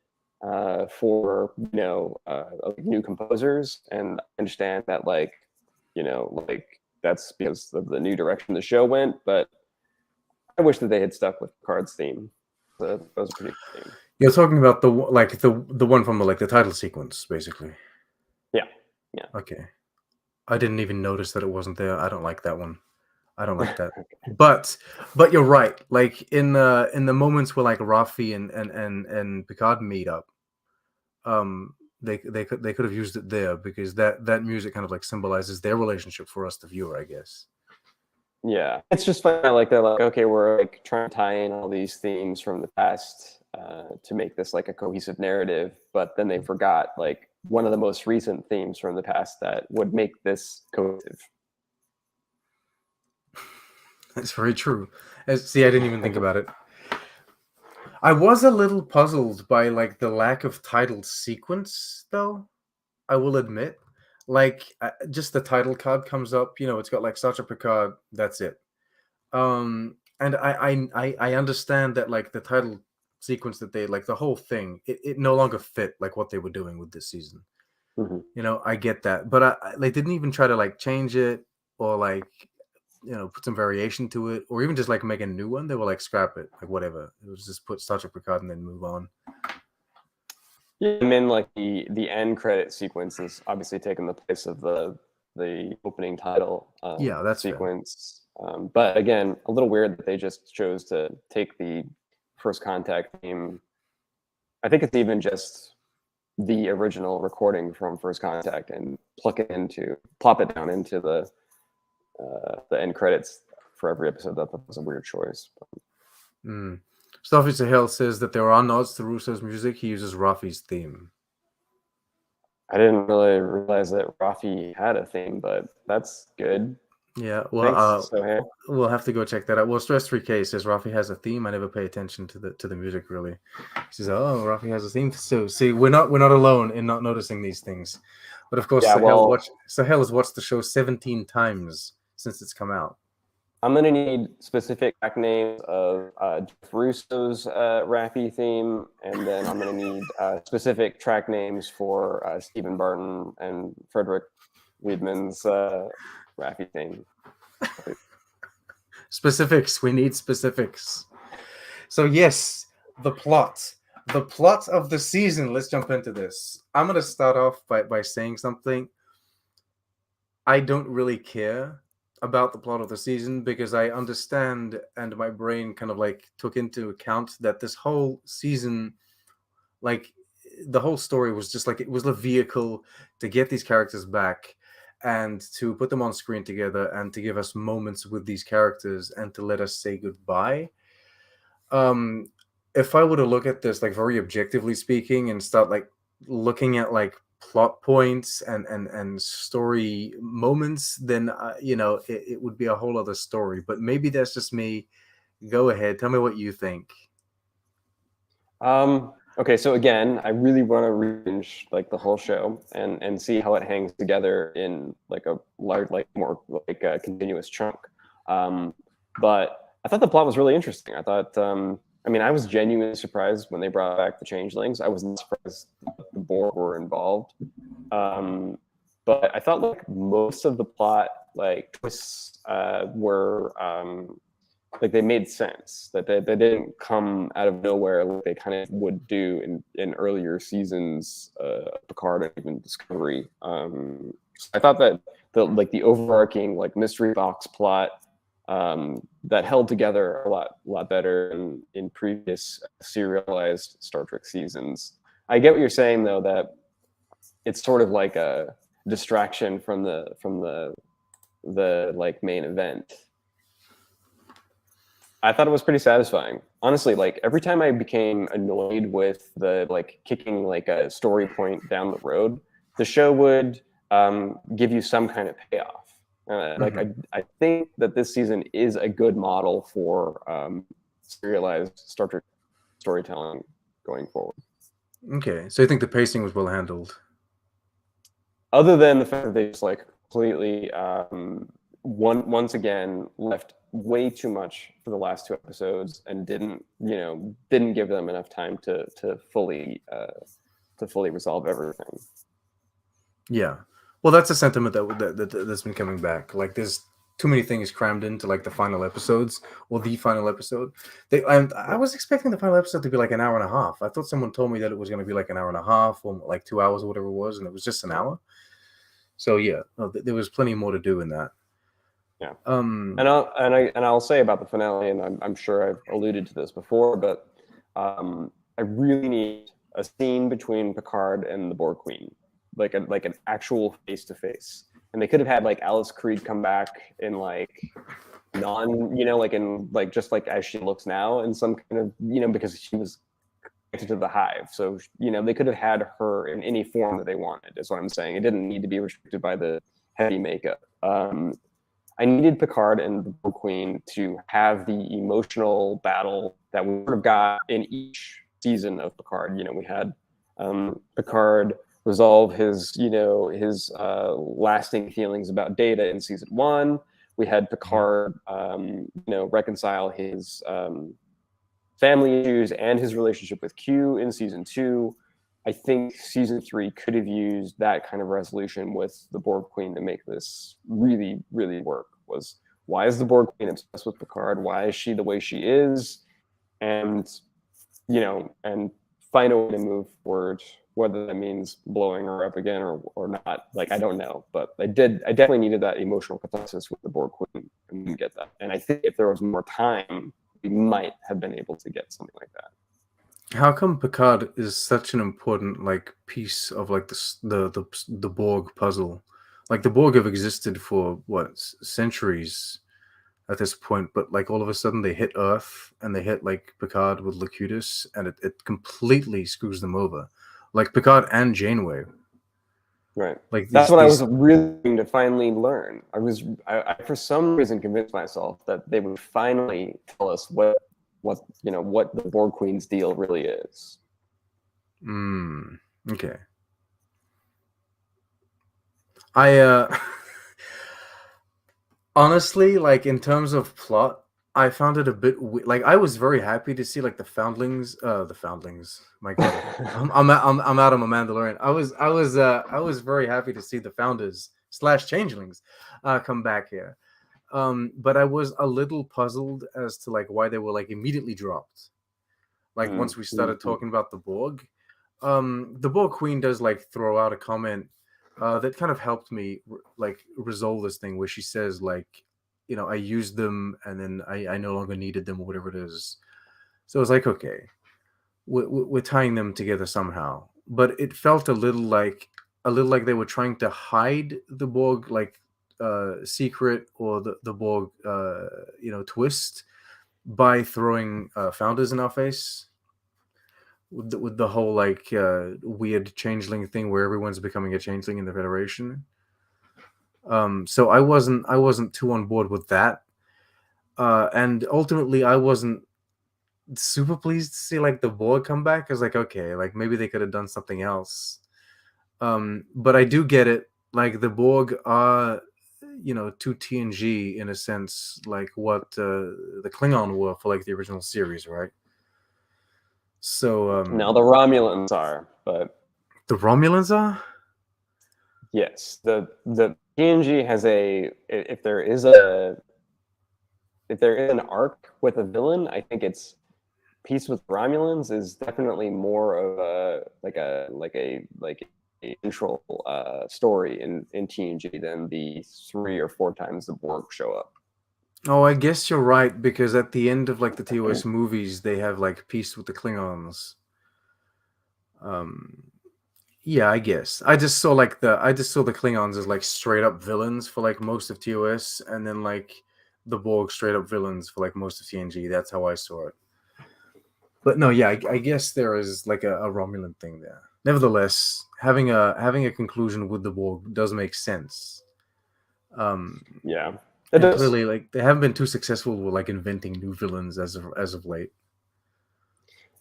for new composers. And I understand that that's because of the new direction the show went, but I wish that they had stuck with Picard's theme. That was a pretty good theme. You're talking about the one from the title sequence, basically. Yeah. Okay, I didn't even notice that it wasn't there. I don't like that one. I don't like that. Okay. But you're right. Like in the moments where like Rafi and Picard meet up, they could have used it there, because that music kind of like symbolizes their relationship for us, the viewer, I guess. Yeah, it's just fun. I like that. Like, okay, we're like trying to tie in all these themes from the past to make this like a cohesive narrative, but then they forgot like one of the most recent themes from the past that would make this cohesive. It's very true. See, I didn't even think about it. I was a little puzzled by like the lack of title sequence, though. I will admit, like just the title card comes up. It's got like Star Trek Picard. That's it. And I understand that like the title sequence that they like the whole thing. It no longer fit like what they were doing with this season. Mm-hmm. I get that, but they didn't even try to like change it or like put some variation to it, or even just like make a new one. They were like scrap it, like whatever. It was just put Star Trek Picard and then move on. Yeah, I mean, like the end credit sequence is obviously taking the place of the opening title Yeah, that's sequence. But again, a little weird that they just chose to take the First Contact theme. I think it's even just the original recording from First Contact and plop it down into the end credits for every episode. That was a weird choice. Mm. Starfleet Sahel says that there are nods to Russo's music. He uses Rafi's theme. I didn't really realize that Rafi had a theme, but that's good. Yeah, well, Thanks, we'll have to go check that out. Well, Stress 3K says Rafi has a theme. I never pay attention to the music really. He says, "Oh, Rafi has a theme." So, see, we're not alone in not noticing these things. But of course, Yeah, Sahel has watched the show 17 times since it's come out. I'm gonna need specific track names of Jeff Russo's Rafi theme, and then I'm gonna need specific track names for Stephen Barton and Frederick Wiedman's Rafi theme. Specifics. We need specifics. So yes, the plot. The plot of the season. Let's jump into this. I'm gonna start off by saying something. I don't really care about the plot of the season because I understand and my brain kind of like took into account that this whole season, like the whole story was just like it was a vehicle to get these characters back and to put them on screen together and to give us moments with these characters and to let us say goodbye. um if I were to look at this like very objectively speaking and start like looking at like plot points and story moments, then it would be a whole other story. But maybe that's just me. Go ahead, tell me what you think. Okay, so again, I really want to range like the whole show and see how it hangs together in like a large, like more like a continuous chunk. But I thought the plot was really interesting. I thought, I mean, I was genuinely surprised when they brought back the Changelings. I wasn't surprised the Borg were involved. But I thought like most of the plot like twists were like they made sense, that they didn't come out of nowhere like they kind of would do in earlier seasons, Picard and even Discovery. So I thought that the overarching like mystery box plot that held together a lot better in previous serialized Star Trek seasons. I get what you're saying though, that it's sort of like a distraction from the like main event. I thought it was pretty satisfying. Honestly, like every time I became annoyed with the like kicking like a story point down the road, the show would give you some kind of payoff. Like I think that this season is a good model for serialized Star Trek storytelling going forward. Okay, so you think the pacing was well handled? Other than the fact that they just like completely once again left way too much for the last two episodes and didn't give them enough time to fully resolve everything. Yeah, well, that's a sentiment that's been coming back. Like there's too many things crammed into like the final episodes or the final episode. I was expecting the final episode to be like an hour and a half. I thought someone told me that it was going to be like an hour and a half or like 2 hours or whatever it was, and it was just an hour. So yeah, no, there was plenty more to do in that. Yeah. And I'll say about the finale, and I'm sure I've alluded to this before, but I really need a scene between Picard and the Borg Queen, like an actual face to face. And they could have had like Alice Creed come back in like like in like just like as she looks now in some kind of because she was connected to the hive. So they could have had her in any form that they wanted. Is what I'm saying. It didn't need to be restricted by the heavy makeup. I needed Picard and the Borg Queen to have the emotional battle that we sort of got in each season of Picard. We had Picard resolve his lasting feelings about Data in season 1. We had Picard reconcile his family issues and his relationship with Q in season 2. I think season 3 could have used that kind of resolution with the Borg Queen to make this really, really work. Was why is the Borg Queen obsessed with Picard? Why is she the way she is? And find a way to move forward, whether that means blowing her up again or not. Like, I don't know, but I definitely needed that emotional catharsis with the Borg Queen, and we didn't get that. And I think if there was more time, we might have been able to get something like that. How come Picard is such an important piece of the Borg puzzle? Like, the Borg have existed for centuries at this point, but all of a sudden they hit Earth and they hit Picard with Locutus, and it completely screws them over. Like Picard and Janeway. Right. That's what I was really to finally learn. I for some reason convinced myself that they would finally tell us what the Borg Queen's deal really is. Okay. I honestly, in terms of plot, I found it a bit I was very happy to see the foundlings. My God, I'm out of my Mandalorian. I was very happy to see the founders / changelings come back here. But I was a little puzzled as to why they were immediately dropped. Once we started talking about the Borg, the Borg Queen does throw out a comment that kind of helped me resolve this thing, where she says I used them and then I no longer needed them, or whatever it is. So it was okay, we're tying them together somehow. But it felt a little like they were trying to hide the Borg secret, or the Borg twist, by throwing founders in our face with the whole weird changeling thing where everyone's becoming a changeling in the Federation. So I wasn't too on board with that, and ultimately I wasn't super pleased to see the Borg come back. I was okay, maybe they could have done something else. But I do get it. The Borg are to TNG in a sense, what the Klingon were for the original series, right? So now the Romulans are, but the Romulans are. Yes, the TNG has if there is an arc with a villain, I think it's Peace with Romulans is definitely more of a central story in TNG than the 3 or 4 times the Borg show up. Oh, I guess you're right, because at the end of the TOS movies, they have peace with the Klingons. Yeah, I guess I just saw the Klingons as straight up villains for most of TOS, and then the Borg straight up villains for most of TNG. That's how I saw it. But no, yeah, I guess there is a Romulan thing there. Nevertheless, having a conclusion with the Borg does make sense. Yeah. And clearly, they haven't been too successful with inventing new villains as of late.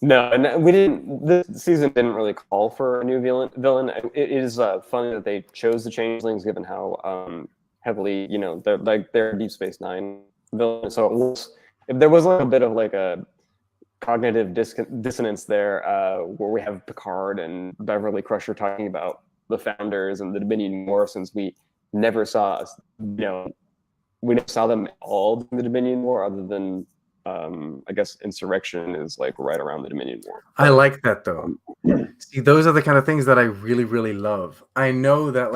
No, and we didn't. This season didn't really call for a new villain. It is funny that they chose the Changelings, given how heavily they're Deep Space Nine villain. So if there was a bit of a cognitive dissonance there, where we have Picard and Beverly Crusher talking about the founders and the Dominion War, since we never saw we never saw them all in the Dominion War, other than I guess Insurrection is right around the Dominion War. I like that though. See, those are the kind of things that I really, really love. I know that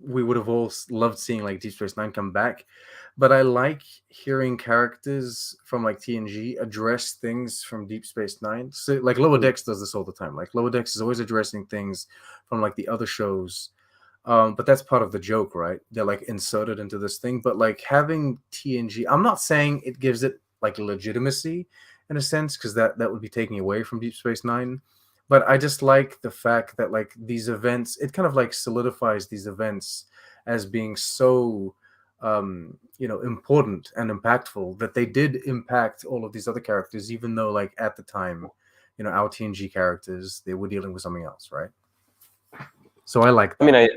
we would have all loved seeing Deep Space Nine come back, but I like hearing characters from TNG address things from Deep Space Nine. So Lower Decks does this all the time. Lower Decks is always addressing things from the other shows. But that's part of the joke, right? They're inserted into this thing. But having TNG, I'm not saying it gives it legitimacy in a sense, because that would be taking away from Deep Space Nine. But I just like the fact that these events, it kind of solidifies these events as being so important and impactful, that they did impact all of these other characters, even though like at the time, our TNG characters, they were dealing with something else, right? So I like that. I mean,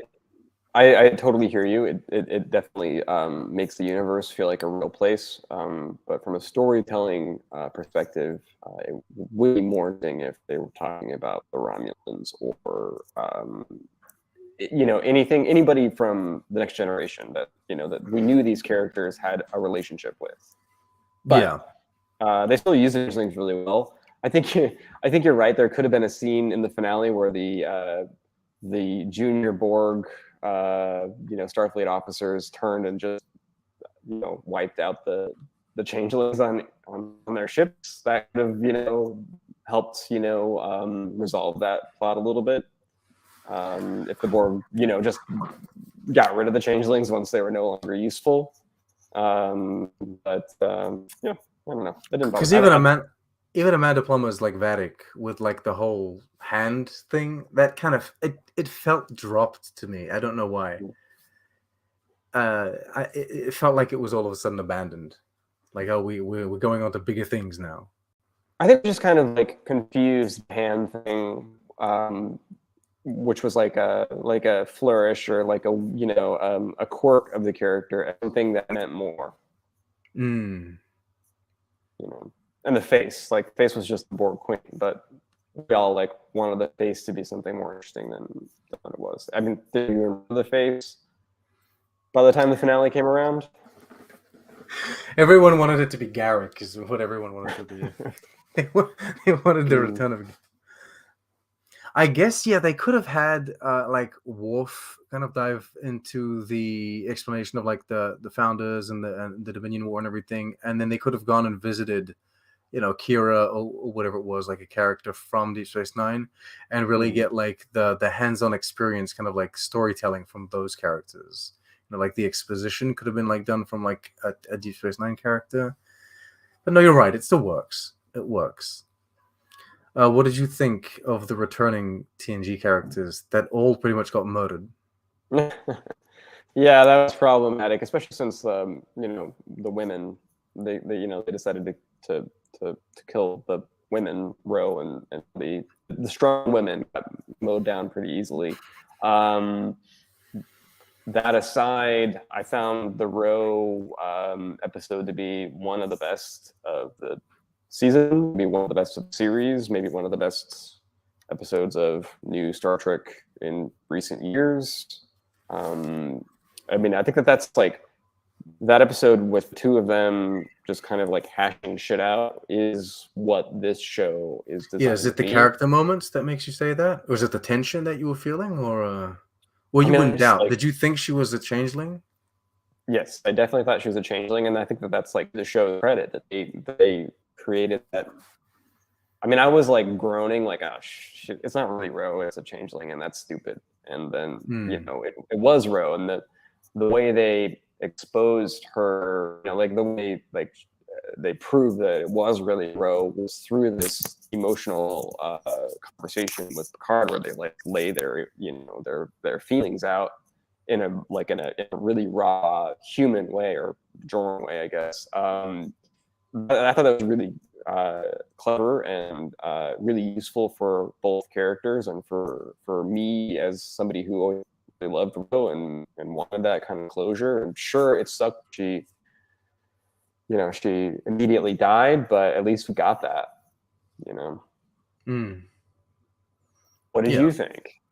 I totally hear you. It definitely makes the universe feel like a real place. But from a storytelling perspective, it would be more interesting if they were talking about the Romulans or anybody from the Next Generation that that we knew these characters had a relationship with. But they still use these things really well. I think you're right. There could have been a scene in the finale where the junior Borg, Starfleet officers turned and just, wiped out the changelings on their ships. That could have, helped, resolve that plot a little bit. If the Borg, just got rid of the changelings once they were no longer useful. I don't know. It didn't bother. Even Amanda Plummer's like Vatic with like the whole hand thing, that kind of it felt dropped to me. I don't know why. It felt like it was all of a sudden abandoned. Like, oh, we're going on to bigger things now. I think just kind of like confused hand thing, which was like a flourish or like a quirk of the character, something that meant more. And the face was just the Borg Queen, but we all like wanted the face to be something more interesting than what it was. I mean, did you remember the face by the time the finale came around? Everyone wanted it to be Garrick, is what everyone wanted it to be. They wanted the return of. I guess they could have had like Worf kind of dive into the explanation of like the founders and the Dominion War and everything, and then they could have gone and visited Kira or whatever it was, like a character from Deep Space Nine, and really get like the hands-on experience, kind of like storytelling from those characters. Like the exposition could have been like done from like a Deep Space Nine character. But no, you're right. It still works. It works. What did you think of the returning TNG characters that all pretty much got murdered? Yeah, that was problematic, especially since the women they decided to kill the women Ro and the strong women got mowed down pretty easily. That aside, I found the Ro episode to be one of the best of the season, maybe one of the best of the series, maybe one of the best episodes of new Star Trek in recent years. I mean, I think that's like that episode with two of them just kind of like hashing shit out is what this show is designed. Yeah, is it the character moments that makes you say that? Or is it the tension that you were feeling? Or well, you wouldn't doubt. Did you think she was a changeling? Yes, I definitely thought she was a changeling, and I think that's like the show's credit that they created that. I mean, I was like groaning, like, oh shit, it's not really Ro, it's a changeling, and that's stupid. And then it was Ro, and the way they exposed her, like the way they proved that it was really Ro was through this emotional conversation with Picard, where they like lay their their feelings out in a really raw human way, or Jorn way, I guess. I thought that was really clever and really useful for both characters, and for me as somebody who always really loved Ro and wanted that kind of closure. I'm sure it sucked. She immediately died, but at least we got that. What did you think?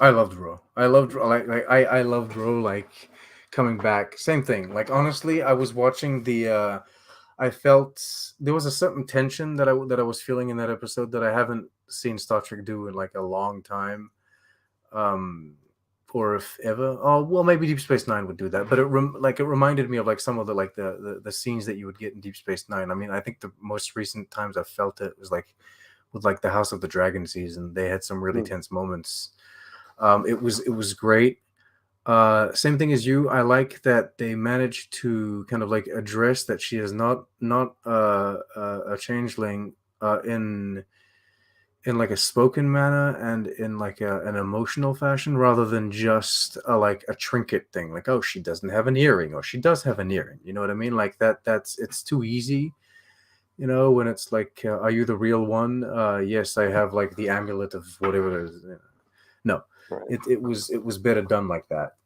I loved Ro. I loved I loved Ro, like coming back. Same thing. Like honestly, I was watching the. I felt there was a certain tension that I was feeling in that episode that I haven't seen Star Trek do in like a long time, or if ever. Oh well, maybe Deep Space Nine would do that, but it reminded me of like some of the like the scenes that you would get in Deep Space Nine. I mean, I think the most recent times I felt it was like with like the House of the Dragon season. They had some really tense moments. It was great. Same thing as you. I like that they managed to kind of like address that she is not a changeling in in like a spoken manner and in like an emotional fashion, rather than just like a trinket thing, like, oh, she doesn't have an earring or she does have an earring, you know what I mean? Like that's it's too easy, you know, when it's like, are you the real one? Yes, I have like the amulet of whatever it is. No, Right. it was better done like that.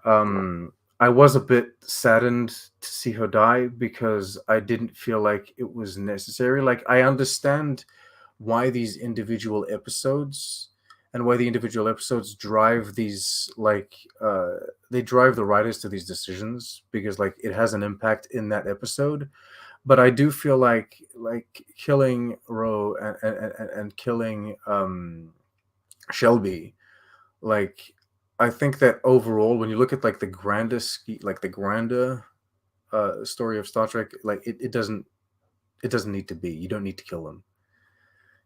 I was a bit saddened to see her die because I didn't feel like it was necessary. Like, I understand why these individual episodes and why the individual episodes drive these, like, they drive the writers to these decisions because, like, it has an impact in that episode. But I do feel like killing Ro and killing Shelby, like, I think that overall, when you look at like the grandest, like the grander story of Star Trek, like it doesn't need to be. You don't need to kill them.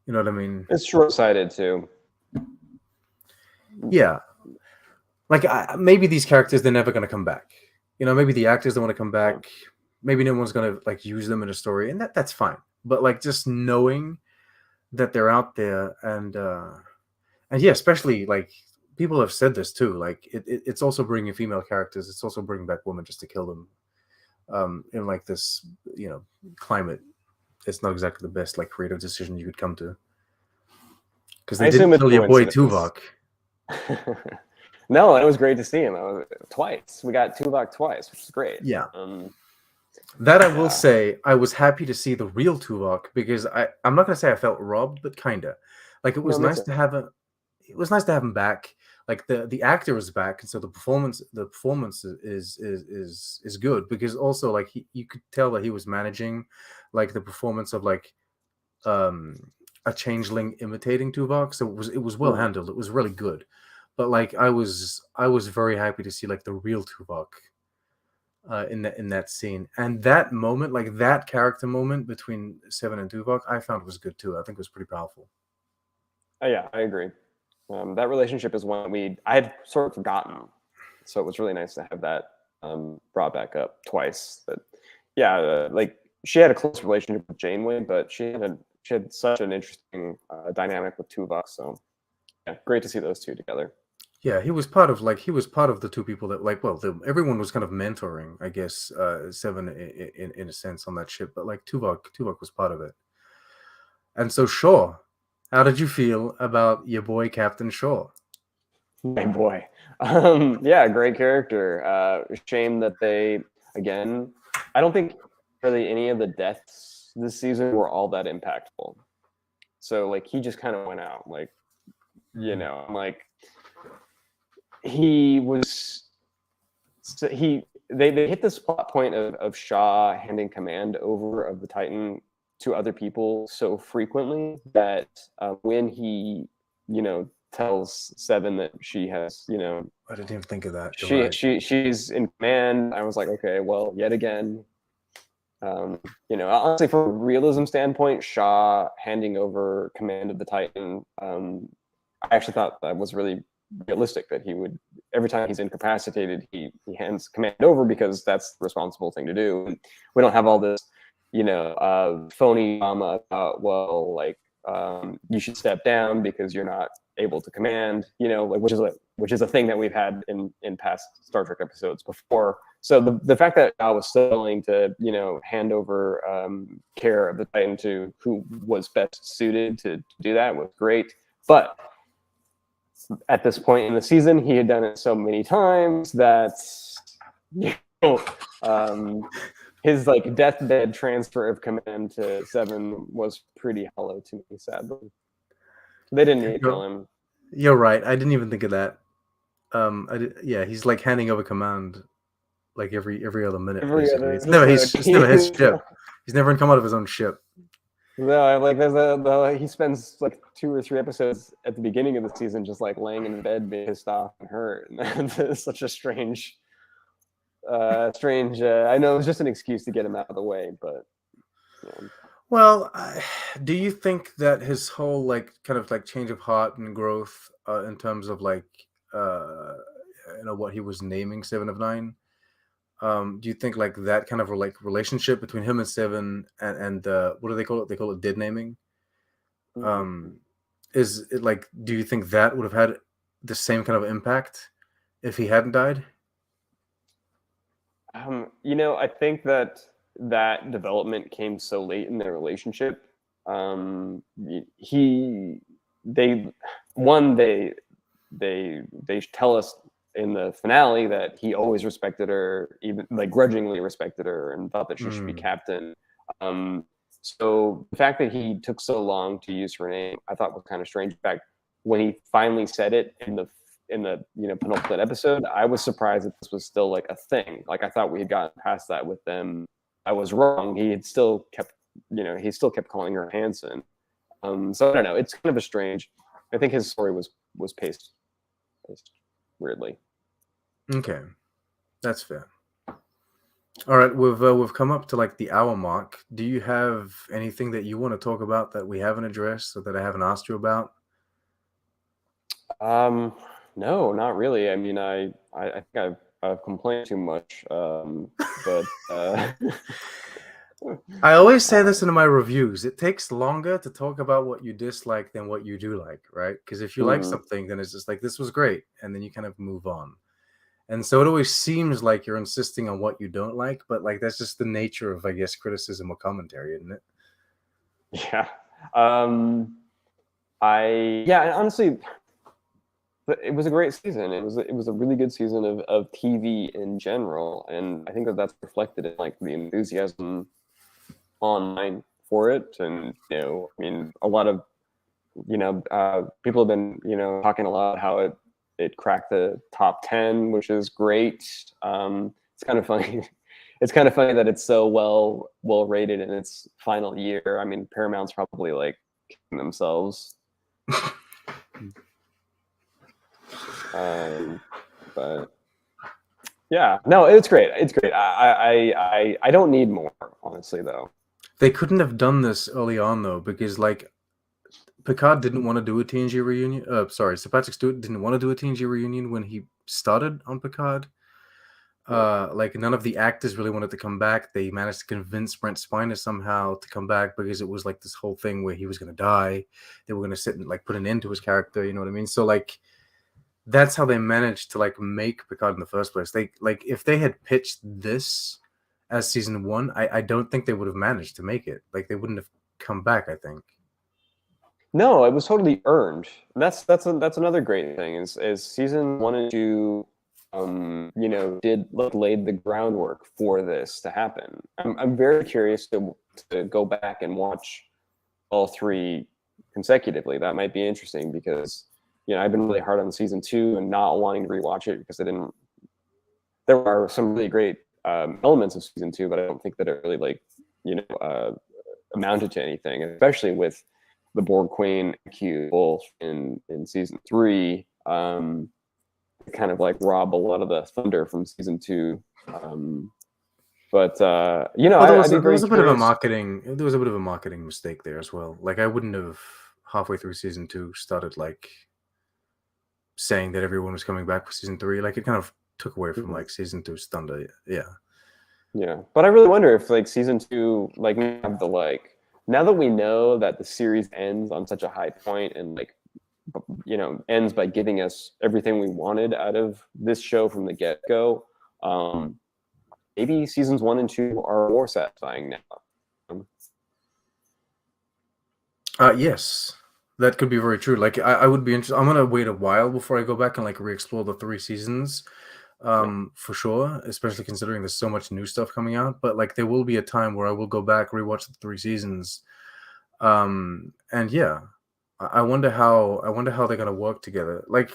You know what I mean? It's short-sighted too. Yeah. Like, maybe these characters, they're never going to come back. You know, maybe the actors don't want to come back. Maybe no one's going to like use them in a story, and that's fine. But like, just knowing that they're out there, and yeah, especially like, people have said this too. Like, it's also bringing female characters. It's also bringing back women just to kill them. In like this, you know, climate. It's not exactly the best like creative decision you could come to, because I they assume didn't it's kill your boy coincidence. Tuvok. No, it was great to see him twice. We got Tuvok twice, which is great. Yeah. That I will Yeah. say, I was happy to see the real Tuvok, because I'm not gonna say I felt robbed, but kinda. Like, it was No, me nice too. to have it was nice to have him back. Like, the actor is back, and so the performance is good, because also like, you could tell that he was managing like the performance of like um a changeling imitating Tuvok, so it was well Mhm. handled. It was really good. But like, I was very happy to see like the real Tuvok in that scene, and that moment, like that character moment between Seven and Tuvok, I found was good too. I think it was pretty powerful. Oh, yeah, I agree. That relationship is one I had sort of forgotten, so it was really nice to have that brought back up twice. But yeah, like she had a close relationship with Janeway, but she had such an interesting dynamic with Tuvok. So yeah, great to see those two together. Yeah, he was part of the two people that, like, well, everyone was kind of mentoring, I guess, Seven in a sense on that ship, but like Tuvok was part of it. And so, Shaw, how did you feel about your boy Captain Shaw? My boy, yeah, great character. Shame that they again. I don't think really any of the deaths this season were all that impactful. So like he just kind of went out, like like he was. So they hit this plot point of Shaw handing command over of the Titan to other people so frequently that when he tells Seven that she has I didn't even think of that. You're right. she's in command, I was like, okay, well, yet again, honestly, from a realism standpoint, Shaw handing over command of the Titan, I actually thought that was really realistic, that he would, every time he's incapacitated, he hands command over, because that's the responsible thing to do. And we don't have all this phony drama about, well, like, you should step down because you're not able to command, like, which is a thing that we've had in past Star Trek episodes before. So the fact that I was still willing to hand over care of the Titan to who was best suited to do that was great. But at this point in the season, he had done it so many times that his like deathbed transfer of command to Seven was pretty hollow to me, sadly. They didn't need to kill him. You're right. I didn't even think of that. Yeah, he's like handing over command like every other minute, Every basically. other It's never his episode. ship. He's never come out of his own ship. No, like he spends like 2 or 3 episodes at the beginning of the season just like laying in bed, being pissed off and hurt, and it's such a strange. I know it was just an excuse to get him out of the way, but yeah. Well, do you think that his whole like kind of like change of heart and growth in terms of like uh what he was naming Seven of Nine? Do you think like that kind of like relationship between him and Seven and what do they call it? They call it dead naming. is it like, do you think that would have had the same kind of impact if he hadn't died? I think that development came so late in their relationship. He, they, one, they tell us in the finale that he always respected her, even like grudgingly respected her, and thought that she should be captain. So the fact that he took so long to use her name, I thought was kind of strange. In fact, when he finally said it in the penultimate episode, I was surprised that this was still like a thing. Like I thought we had gotten past that with them. I was wrong. He had still kept calling her Hanson. So I don't know. It's kind of a strange. I think his story was paced weirdly. Okay, that's fair. All right, we've come up to like the hour mark. Do you have anything that you want to talk about that we haven't addressed or that I haven't asked you about? No, not really. I mean, I think I've complained too much. But I always say this in my reviews. It takes longer to talk about what you dislike than what you do like, right? Because if you like something, then it's just like, this was great, and then you kind of move on. And so it always seems like you're insisting on what you don't like, but like that's just the nature of, I guess, criticism or commentary, isn't it? Yeah. Honestly, it was a great season. It was a really good season of TV in general, and I think that's reflected in like the enthusiasm online for it. And I mean, a lot of people have been talking a lot how it cracked the top 10, which is great. It's kind of funny. It's kind of funny that it's so well rated in its final year. I mean, Paramount's probably like kicking themselves. But yeah, no, it's great. It's great. I don't need more, honestly, though. They couldn't have done this early on though, because like Picard didn't want to do a TNG reunion. Sir Patrick Stewart didn't want to do a TNG reunion when he started on Picard. Like none of the actors really wanted to come back. They managed to convince Brent Spiner somehow to come back because it was like this whole thing where he was going to die. They were going to sit and like put an end to his character. You know what I mean? So like that's how they managed to like make Picard in the first place. They like if they had pitched this as season 1, I don't think they would have managed to make it. Like they wouldn't have come back, I think. No, it was totally earned. That's another great thing is season 1 and 2 laid the groundwork for this to happen. I'm very curious to go back and watch all 3 consecutively. That might be interesting because I've been really hard on season 2 and not wanting to rewatch it because there are some really great elements of season 2, but I don't think that it really amounted to anything, especially with the Borg Queen Q both in season 3, kind of like rob a lot of the thunder from season 2. But there was a bit of a marketing mistake there as well. Like I wouldn't have halfway through season 2 started like saying that everyone was coming back for season 3. Like it kind of took away from like season 2's thunder. Yeah, but I really wonder if like season 2 like have the like. Now that we know that the series ends on such a high point and like ends by giving us everything we wanted out of this show from the get-go, maybe seasons 1 and 2 are more satisfying now. Yes, that could be very true. Like I would be interested. I'm gonna wait a while before I go back and like re-explore the 3 seasons. For sure, especially considering there's so much new stuff coming out, but like there will be a time where I will go back, rewatch the 3 seasons. And yeah, I wonder how they're gonna work together. Like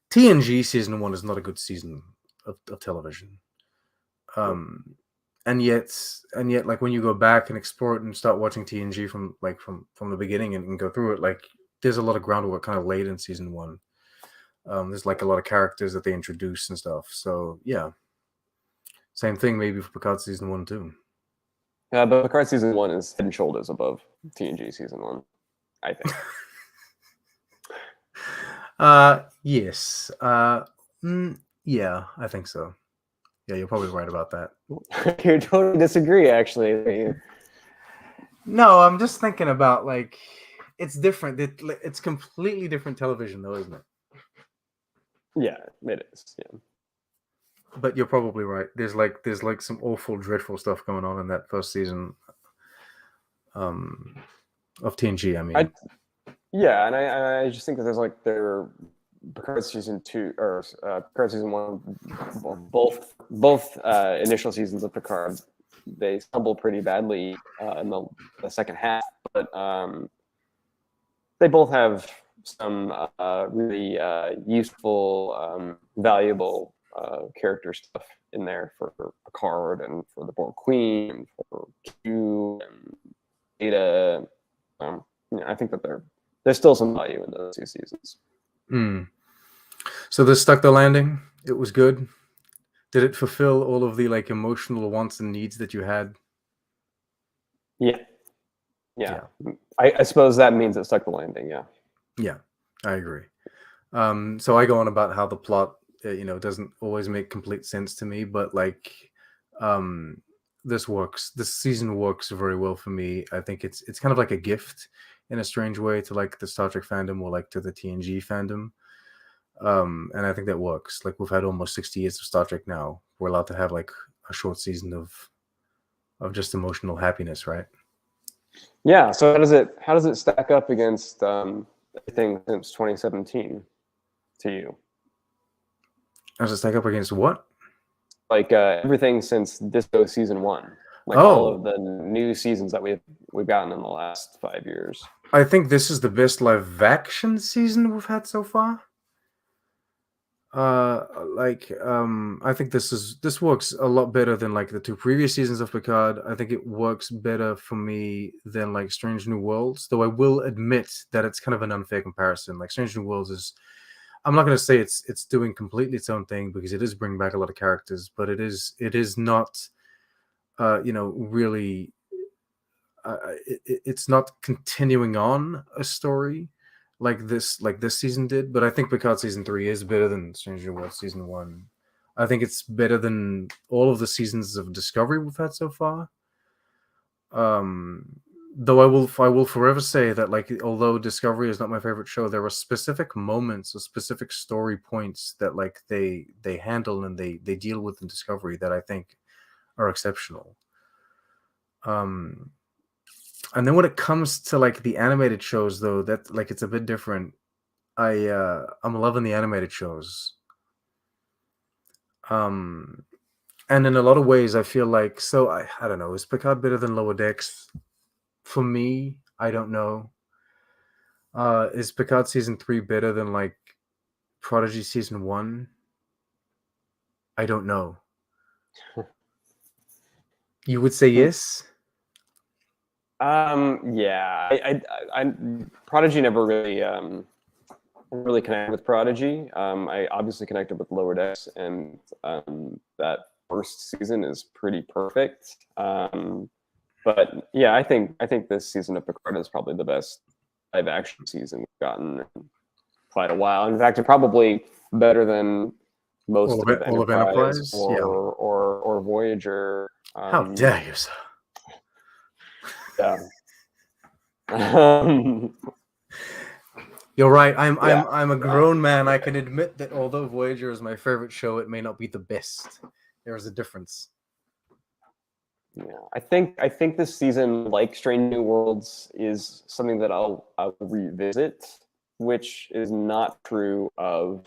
TNG season 1 is not a good season of television. And yet like when you go back and explore it and start watching TNG from the beginning and go through it, like there's a lot of groundwork kind of laid in season 1. There's like a lot of characters that they introduce and stuff. So yeah, same thing maybe for Picard season 1 too. Yeah, but Picard season 1 is head and shoulders above TNG season 1, I think. Yes. Yeah, I think so. Yeah, you're probably right about that. You totally disagree, actually. No, I'm just thinking about like it's different. It's completely different television, though, isn't it? Yeah, it is. Yeah. But you're probably right. There's like some awful, dreadful stuff going on in that first season of TNG. I mean, Yeah, and I just think that there's like Picard season 2 or Picard season 1, both initial seasons of Picard, they stumble pretty badly in the second half, but they both have some really useful, valuable character stuff in there for Picard and for the Borg Queen and for Q and Data. I think that there's still some value in those 2 seasons. So this stuck the landing. It was good. Did it fulfill all of the like emotional wants and needs that you had? Yeah. I suppose that means it stuck the landing. Yeah, I agree. So I go on about how the plot, doesn't always make complete sense to me, but like, this works. This season works very well for me. I think it's kind of like a gift in a strange way to like the Star Trek fandom or like to the TNG fandom. And I think that works. Like we've had almost 60 years of Star Trek now. We're allowed to have like a short season of just emotional happiness, right? Yeah. So how does it stack up against everything since 2017 to you? How does it stack up against what? Like everything since Disco season 1, like all of the new seasons that we've gotten in the last 5 years. I think this is the best live action season we've had so far. I think this works a lot better than like the 2 previous seasons of Picard. I think it works better for me than like Strange New Worlds, though I will admit that it's kind of an unfair comparison. Like Strange New Worlds is, I'm not going to say it's doing completely its own thing because it is bringing back a lot of characters, but it is not, really, it's not continuing on a story like this season did. But I think Picard season 3 is better than Strange New Worlds season 1. I think it's better than all of the seasons of Discovery we've had so far. Though I will forever say that like although Discovery is not my favorite show, there are specific moments or specific story points that like they handle and they deal with in Discovery that I think are exceptional. And then when it comes to like the animated shows, though, that like it's a bit different. I'm loving the animated shows. And in a lot of ways, I feel like I don't know. Is Picard better than Lower Decks? For me, I don't know. Is Picard season 3 better than like Prodigy season 1? I don't know. You would say yes? Yeah. I Prodigy never really connected with Prodigy. I obviously connected with Lower Decks, and that first season is pretty perfect. But yeah, I think this season of Picard is probably the best live action season we've gotten in quite a while. In fact, it's probably better than most of Enterprise or Voyager. How dare you, sir? Yeah. You're right. I'm a grown man. I can admit that although Voyager is my favorite show, it may not be the best. There is a difference. Yeah, I think this season, like Strange New Worlds, is something that I'll revisit, which is not true of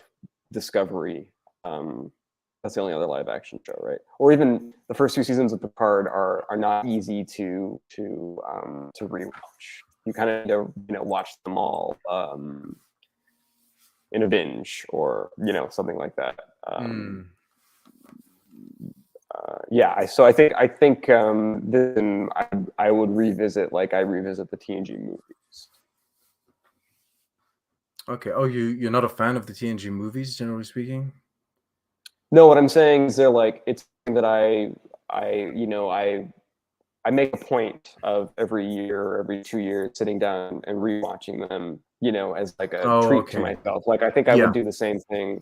Discovery. That's the only other live action show, right? Or even the first 2 seasons of Picard are not easy to rewatch. You kind of need to watch them all in a binge or something like that. Yeah, so I think then I would revisit like I revisit the TNG movies. Okay. Oh, you're not a fan of the TNG movies, generally speaking? No, what I'm saying is they're like it's that I make a point of every year or every 2 years sitting down and rewatching them, as like a treat to myself. Like I think I would do the same thing.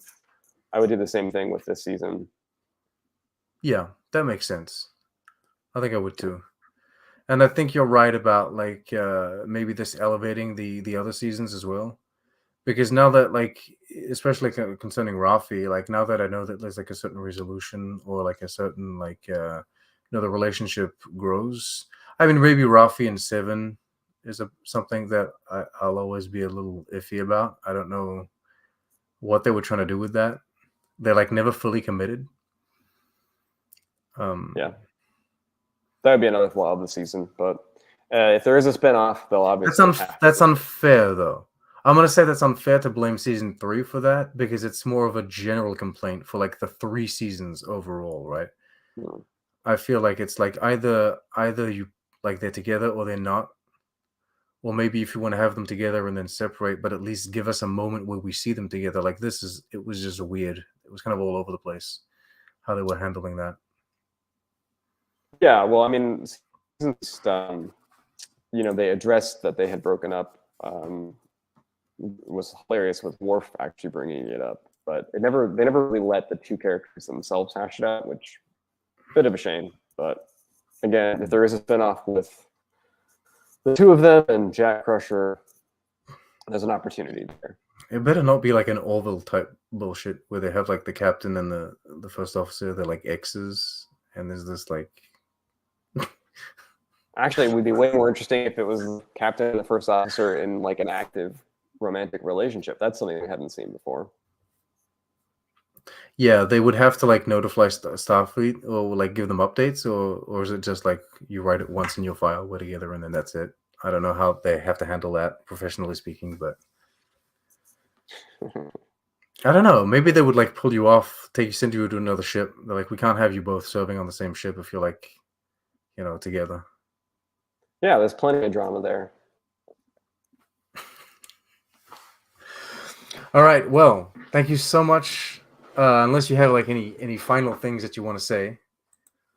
I would do the same thing with this season. Yeah, that makes sense. I think I would too. And I think you're right about like maybe this elevating the other seasons as well. Because now that like, especially concerning Rafi, like now that I know that there's like a certain resolution or like a certain like the relationship grows. I mean, maybe Rafi and Seven is something that I'll always be a little iffy about. I don't know what they were trying to do with that. They're like never fully committed. Yeah, that would be another flaw of the season. But if there is a spinoff, they'll obviously that's unfair though. I'm gonna say that's unfair to blame season 3 for that because it's more of a general complaint for like the 3 seasons overall, right? I feel like it's like either you like they're together or they're not. Or maybe if you want to have them together and then separate, but at least give us a moment where we see them together. Like it was just weird. It was kind of all over the place how they were handling that. Yeah, well, I mean, since they addressed that they had broken up. It was hilarious with Worf actually bringing it up, but they never really let the two characters themselves hash it out, which bit of a shame. But again, if there is a spinoff with the two of them and Jack Crusher, there's an opportunity there. It better not be like an Orville type bullshit where they have like the captain and the first officer, they're like exes, and there's this like. Actually, it would be way more interesting if it was the captain and the first officer in like an active romantic relationship. That's something we haven't seen before. Yeah, they would have to like notify Starfleet or like give them updates, or is it just like you write it once in your file, we're together, and then that's it? I don't know how they have to handle that professionally speaking, but I don't know. Maybe they would like pull you off, send you to another ship. They're like, we can't have you both serving on the same ship if you're like, together. Yeah, there's plenty of drama there. All right. Well, thank you so much. Unless you have like any final things that you want to say.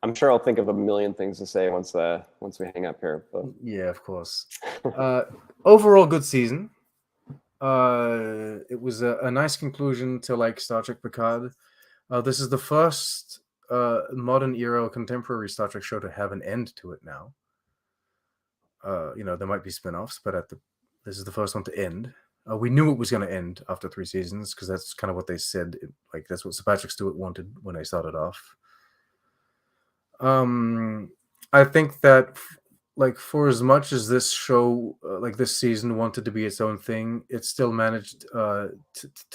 I'm sure I'll think of a million things to say once we hang up here. But yeah, of course. Overall, good season. It was a nice conclusion to like Star Trek Picard. This is the first modern era contemporary Star Trek show to have an end to it now. There might be spin-offs, but this is the first one to end. We knew it was going to end after 3 seasons because that's kind of what they said. Like that's what Sir Patrick Stewart wanted when they started off. I think that like for as much as this show, like this season, wanted to be its own thing, it still managed to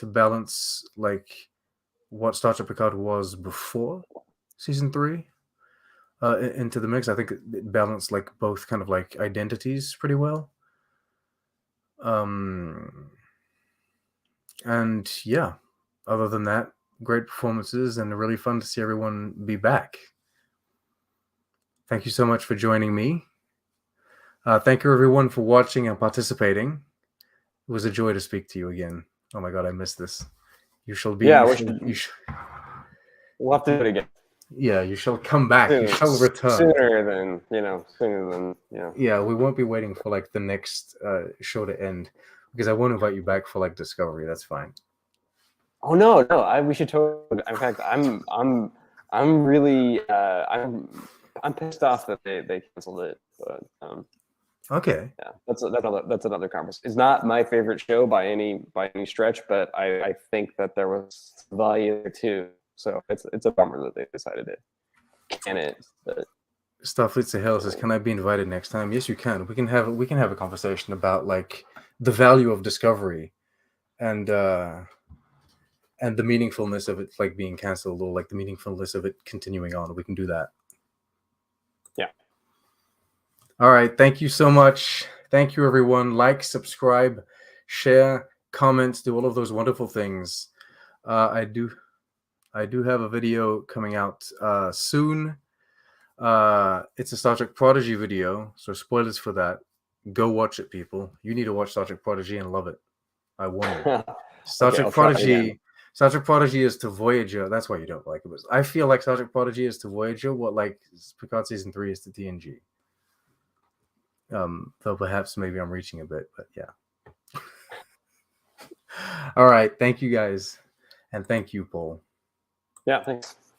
balance like what Star Trek Picard was before season 3 into the mix. I think it balanced like both kind of like identities pretty well. And yeah, other than that, great performances and really fun to see everyone be back. Thank you so much for joining me. Thank you everyone for watching and participating. It was a joy to speak to you again. Oh my god, I missed this. You shall be. Yeah, we'll have to do it again. Yeah, you shall come back. You shall return sooner than Yeah, we won't be waiting for like the next show to end because I won't invite you back for like Discovery. That's fine. Oh no, we should totally. In fact, I'm really I'm pissed off that they canceled it. But okay. Yeah, that's another conversation. It's not my favorite show by any stretch, but I think that there was value there too. So it's a bummer that they decided to can it. But Starfleet Sahel says, "Can I be invited next time?" Yes, you can. We can have a conversation about like the value of Discovery, and the meaningfulness of it like being canceled, or like the meaningfulness of it continuing on. We can do that. Yeah. All right. Thank you so much. Thank you, everyone. Like, subscribe, share, comment, do all of those wonderful things. I do have a video coming out soon. It's a Star Trek Prodigy video, so spoilers for that. Go watch it, people. You need to watch Star Trek Prodigy and love it. I warn you. Star Trek Prodigy is to Voyager. That's why you don't like it. But I feel like Star Trek Prodigy is to Voyager what like Picard season 3 is to TNG. Though perhaps maybe I'm reaching a bit, but yeah. All right. Thank you guys. And thank you, Paul. Yeah, thanks.